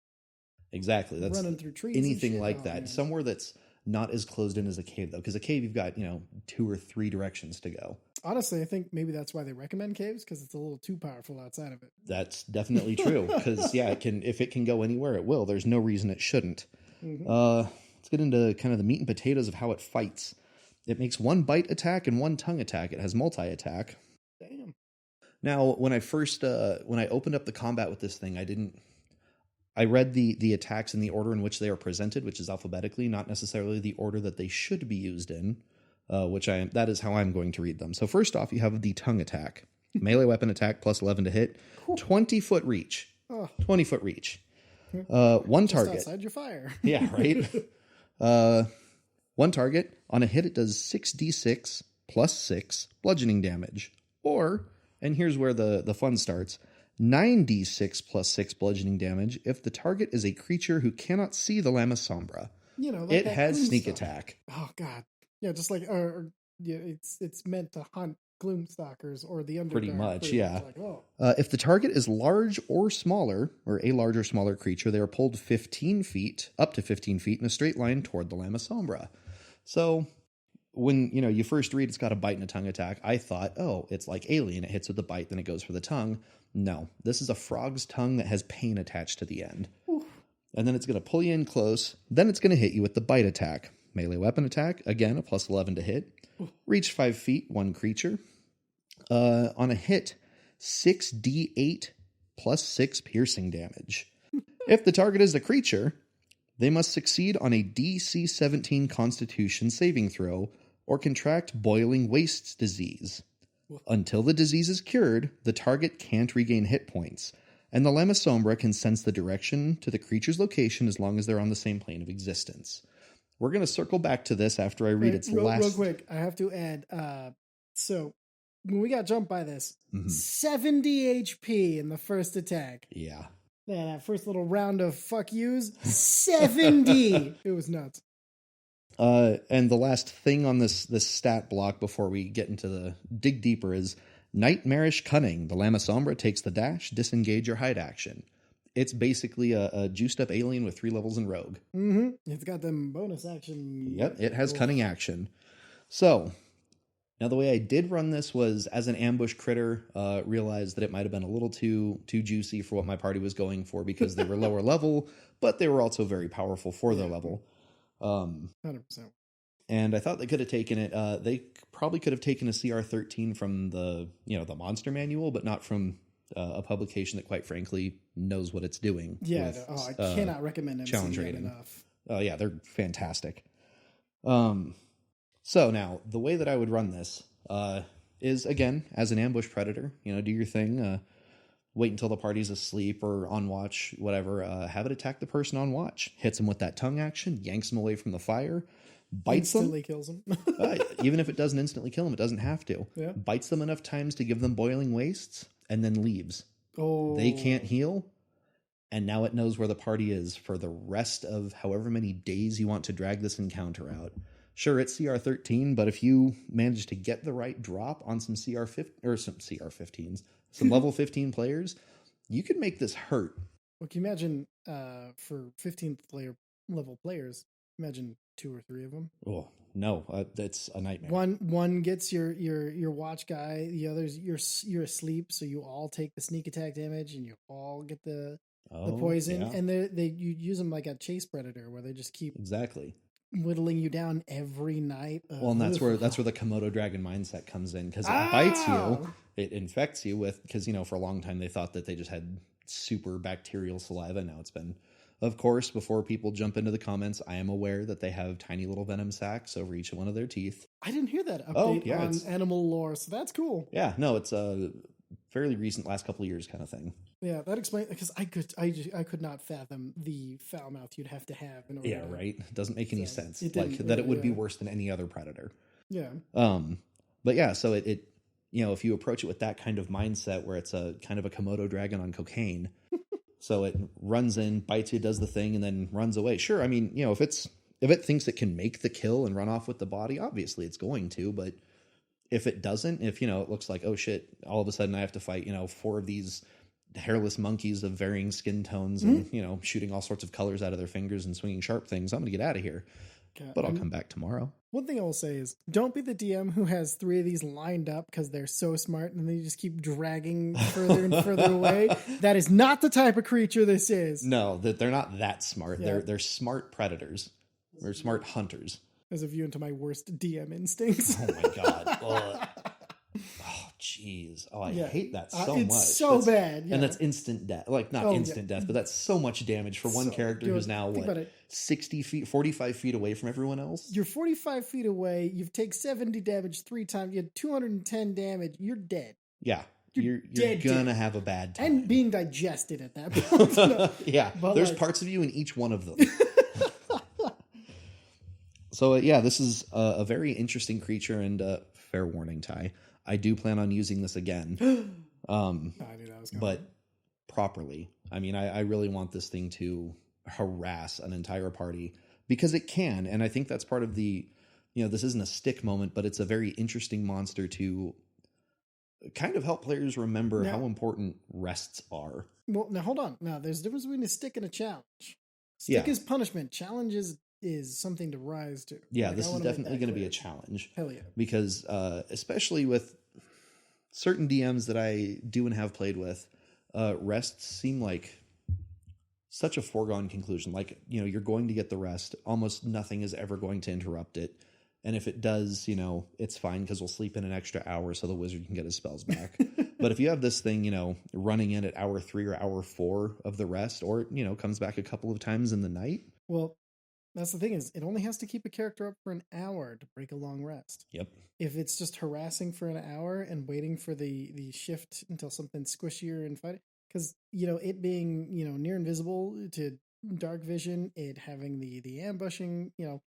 exactly that's running through trees. Anything like that. Man. Somewhere that's not as closed in as a cave, though, because a cave you've got 2 or 3 directions to go. Honestly, I think maybe that's why they recommend caves because it's a little too powerful outside of it. That's definitely true because if it can go anywhere, it will. There's no reason it shouldn't. Mm-hmm. Let's get into kind of the meat and potatoes of how it fights. It makes 1 bite attack and 1 tongue attack. It has multi-attack. Damn. Now, when I opened up the combat with this thing, I read the attacks in the order in which they are presented, which is alphabetically, not necessarily the order that they should be used in, that is how I'm going to read them. So first off, you have the tongue attack. Melee weapon attack +11 to hit, 20-foot reach. 20-foot reach. 1 target. Outside your fire. Yeah, right? 1 target. On a hit, it does 6d6 +6 bludgeoning damage. Or, and here's where the fun starts, 9d6 +6 bludgeoning damage if the target is a creature who cannot see the Lama Sombra. Like it has sneak attack. Oh, God. Yeah, just like, it's meant to hunt Gloomstalkers or the Underdark. Pretty much, yeah. If the target is large or smaller, or a large or smaller creature, they are pulled up to 15 feet in a straight line toward the Lama Sombra. So when, you first read it's got a bite and a tongue attack, I thought, it's like Alien. It hits with the bite, then it goes for the tongue. No, this is a frog's tongue that has pain attached to the end. And then it's going to pull you in close. Then it's going to hit you with the bite attack. Melee weapon attack, again, a plus 11 to hit. Reach 5 feet, 1 creature. On a hit, 6d8 plus 6 piercing damage. If the target is a creature, they must succeed on a DC 17 Constitution saving throw or contract boiling wastes disease. Until the disease is cured, the target can't regain hit points, and the Lama Sombra can sense the direction to the creature's location as long as they're on the same plane of existence. We're going to circle back to this after I read its last... Real quick, I have to add, so when we got jumped by this, 70 HP in the first attack. Yeah. Man, that first little round of fuck yous, 70! It was nuts. And the last thing on this stat block before we get into the dig deeper is Nightmarish Cunning. The Lama Sombra takes the dash, disengage, or hide action. It's basically a juiced up alien with 3 levels in Rogue. Mm-hmm. It's got them bonus action. Yep, it has cunning action. So, now the way I did run this was as an ambush critter, realized that it might have been a little too juicy for what my party was going for because they were lower level, but they were also very powerful for their level. 100%. And I thought they could have taken it. They probably could have taken a CR13 from the monster manual, but not from a publication that, quite frankly, knows what it's doing. Yeah, with, I cannot recommend them challenge rating enough. Oh yeah, they're fantastic. So now the way that I would run this is, again, as an ambush predator. Do your thing. Wait until the party's asleep or on watch, whatever. Have it attack the person on watch. Hits them with that tongue action, yanks them away from the fire, bites instantly them. kills them. Even if it doesn't instantly kill them, it doesn't have to. Yeah. Bites them enough times to give them boiling wastes, and then leaves. Oh. They can't heal, and now it knows where the party is for the rest of however many days you want to drag this encounter out. Sure, it's CR13, but if you manage to get the right drop on some CR15s, some level 15 players, you could make this hurt. Well, can you imagine for 15th level players, imagine 2 or 3 of them? Oh, no, that's a nightmare. One gets your watch guy, the others you're asleep, so you all take the sneak attack damage and you all get the poison, yeah. and you use them like a chase predator where they just keep Exactly whittling you down every night. Well, and that's where the Komodo dragon mindset comes in, because it bites you, it infects you with, because for a long time they thought that they just had super bacterial saliva. Now it's been, of course, before people jump into the comments, I am aware that they have tiny little venom sacs over each one of their teeth. I didn't hear that update on animal lore, so that's cool. Yeah, no, it's a fairly recent, last couple of years kind of thing. Yeah, that explains, because I could not fathom the foul mouth you'd have to have in order. Yeah, right. It doesn't make any sense. It would be worse than any other predator. Yeah. But yeah, so it if you approach it with that kind of mindset where it's a kind of a Komodo dragon on cocaine, so it runs in, bites you, does the thing, and then runs away. Sure, I mean, if it thinks it can make the kill and run off with the body, obviously it's going to, but if it doesn't, if it looks like, oh shit, all of a sudden I have to fight 4 of these hairless monkeys of varying skin tones and shooting all sorts of colors out of their fingers and swinging sharp things, I'm gonna get out of here. But I'll come back tomorrow. One thing I will say is, don't be the DM who has 3 of these lined up because they're so smart and they just keep dragging further and further away. That is not the type of creature this is. No, that they're not that smart. Yeah. They're smart predators. They're smart hunters. As a view into my worst DM instincts. Oh my god. Oh jeez. Oh, I hate that so much. It's so bad. Yeah. And that's instant death. Like, not instant death, but that's so much damage for one character who's now, 60 feet, 45 feet away from everyone else? You're 45 feet away. You've taken 70 damage 3 times. You had 210 damage. You're dead. Yeah. You're gonna have a bad time. And being digested at that point. No. Yeah. But there's parts of you in each one of them. So, this is a very interesting creature, and fair warning, Ty, I do plan on using this again. I knew that was coming. But properly. I mean, I really want this thing to harass an entire party, because it can, and I think that's part of the, this isn't a stick moment, but it's a very interesting monster to kind of help players remember how important rests are. Well, now hold on. Now, there's a difference between a stick and a challenge. Stick is punishment. Challenge is something to rise to. Yeah, this is definitely going to be a challenge. Hell yeah. Because especially with certain DMs that I do and have played with, rests seem like such a foregone conclusion. Like, you know, you're going to get the rest. Almost nothing is ever going to interrupt it. And if it does, you know, it's fine because we'll sleep in an extra hour so the wizard can get his spells back. But if you have this thing, you know, running in at hour 3 or hour 4 of the rest, or, you know, comes back a couple of times in the night. Well, that's the thing is it only has to keep a character up for an hour to break a long rest. Yep. If it's just harassing for an hour and waiting for the shift until something's squishier and fight, because, you know, it being, you know, near invisible to dark vision, it having the ambushing, you know,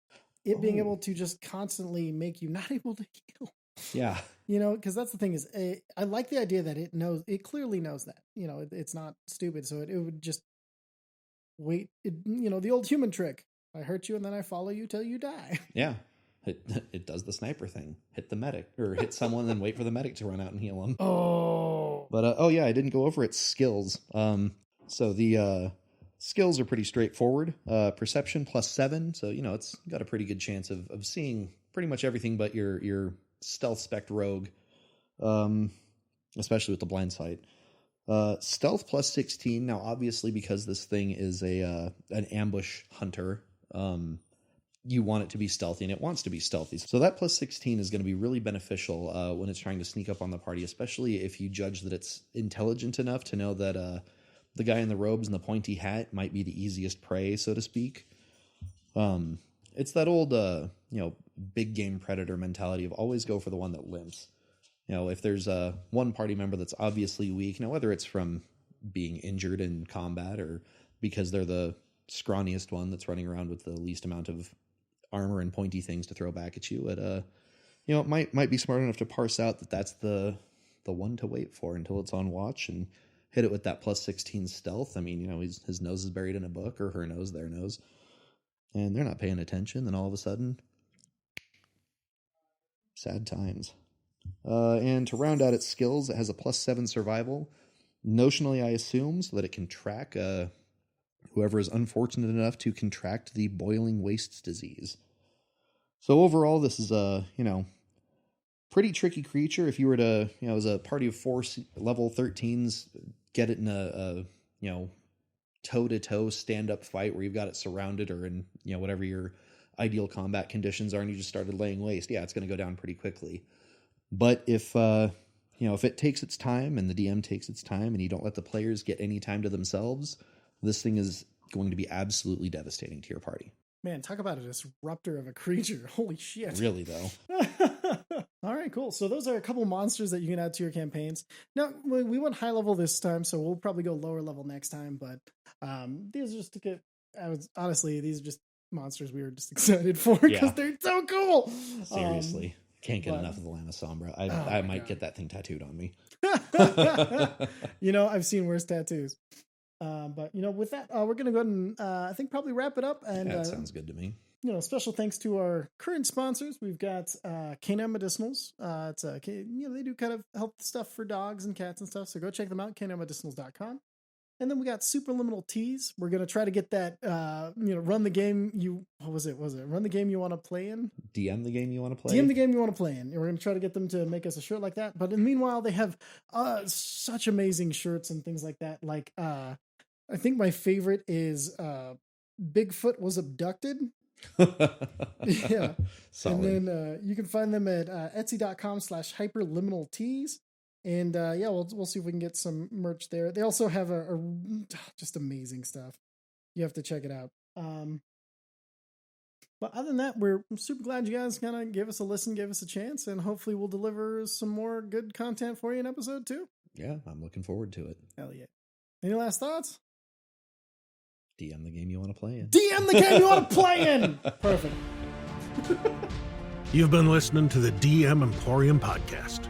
it being able to just constantly make you not able to heal. Yeah. You know, because that's the thing is, I like the idea that it clearly knows that, you know, it's not stupid. So it would just wait, you know, the old human trick. I hurt you and then I follow you till you die. Yeah. It does the sniper thing. Hit the medic or hit someone and then wait for the medic to run out and heal them. Oh. But, oh yeah, I didn't go over its skills. So the skills are pretty straightforward. Perception +7. So, you know, it's got a pretty good chance of seeing pretty much everything but your stealth spec rogue, especially with the blind sight. Stealth +16. Now, obviously, because this thing is an ambush hunter, you want it to be stealthy, and it wants to be stealthy. So that +16 is going to be really beneficial when it's trying to sneak up on the party, especially if you judge that it's intelligent enough to know that the guy in the robes and the pointy hat might be the easiest prey, so to speak. It's that old, you know, big game predator mentality of always go for the one that limps. You know, if there's one party member that's obviously weak, you know, whether it's from being injured in combat or because they're the scrawniest one that's running around with the least amount of armor and pointy things to throw back at you, you know, it might be smart enough to parse out that that's the one to wait for until it's on watch and hit it with that +16 stealth. I mean, you know, his nose is buried in a book, or her nose, their nose, and they're not paying attention. Then all of a sudden, sad times. And to round out its skills, it has a +7 survival. Notionally, I assume, so that it can track whoever is unfortunate enough to contract the boiling wastes disease. So overall, this is a, you know, pretty tricky creature. If you were to, you know, as a party of 4 level 13s, get it in a you know, toe-to-toe stand-up fight where you've got it surrounded or in, you know, whatever your ideal combat conditions are, and you just started laying waste, yeah, it's going to go down pretty quickly. But if, you know, if it takes its time and the DM takes its time and you don't let the players get any time to themselves, this thing is going to be absolutely devastating to your party. Man, talk about a disruptor of a creature. Holy shit. Really, though. All right, cool. So those are a couple monsters that you can add to your campaigns. Now, we went high level this time, so we'll probably go lower level next time. But these are just to get, honestly, these are just monsters we were just excited for because they're so cool. Seriously. Can't get enough of the Lana Sombra. I might get that thing tattooed on me. You know, I've seen worse tattoos. But, you know, with that, we're going to go ahead and I think probably wrap it up. And that sounds good to me. You know, special thanks to our current sponsors. We've got Canine Medicinals. It's you know, they do kind of health stuff for dogs and cats and stuff. So go check them out, caninemedicinals.com. And then we got Superliminal Teas. We're going to try to get that, you know, run the game what was it? Run the game you want to play in? DM the game you want to play? DM the game you want to play in. And we're going to try to get them to make us a shirt like that. But meanwhile, they have such amazing shirts and things like that. Like, I think my favorite is Bigfoot was abducted. Yeah. Solid. And then you can find them at etsy.com/hyperliminalteas. And yeah, we'll see if we can get some merch there. They also have a just amazing stuff. You have to check it out. But other than that, we're super glad you guys kind of gave us a listen, gave us a chance, and hopefully we'll deliver some more good content for you in episode 2. Yeah, I'm looking forward to it. Hell yeah. Any last thoughts? DM the game you want to play in. DM the game you want to play in! Perfect. You've been listening to the DM Emporium podcast.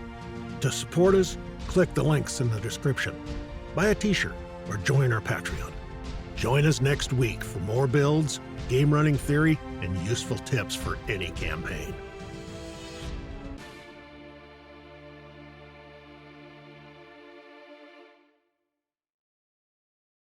To support us, click the links in the description. Buy a t-shirt or join our Patreon. Join us next week for more builds, game running theory, and useful tips for any campaign.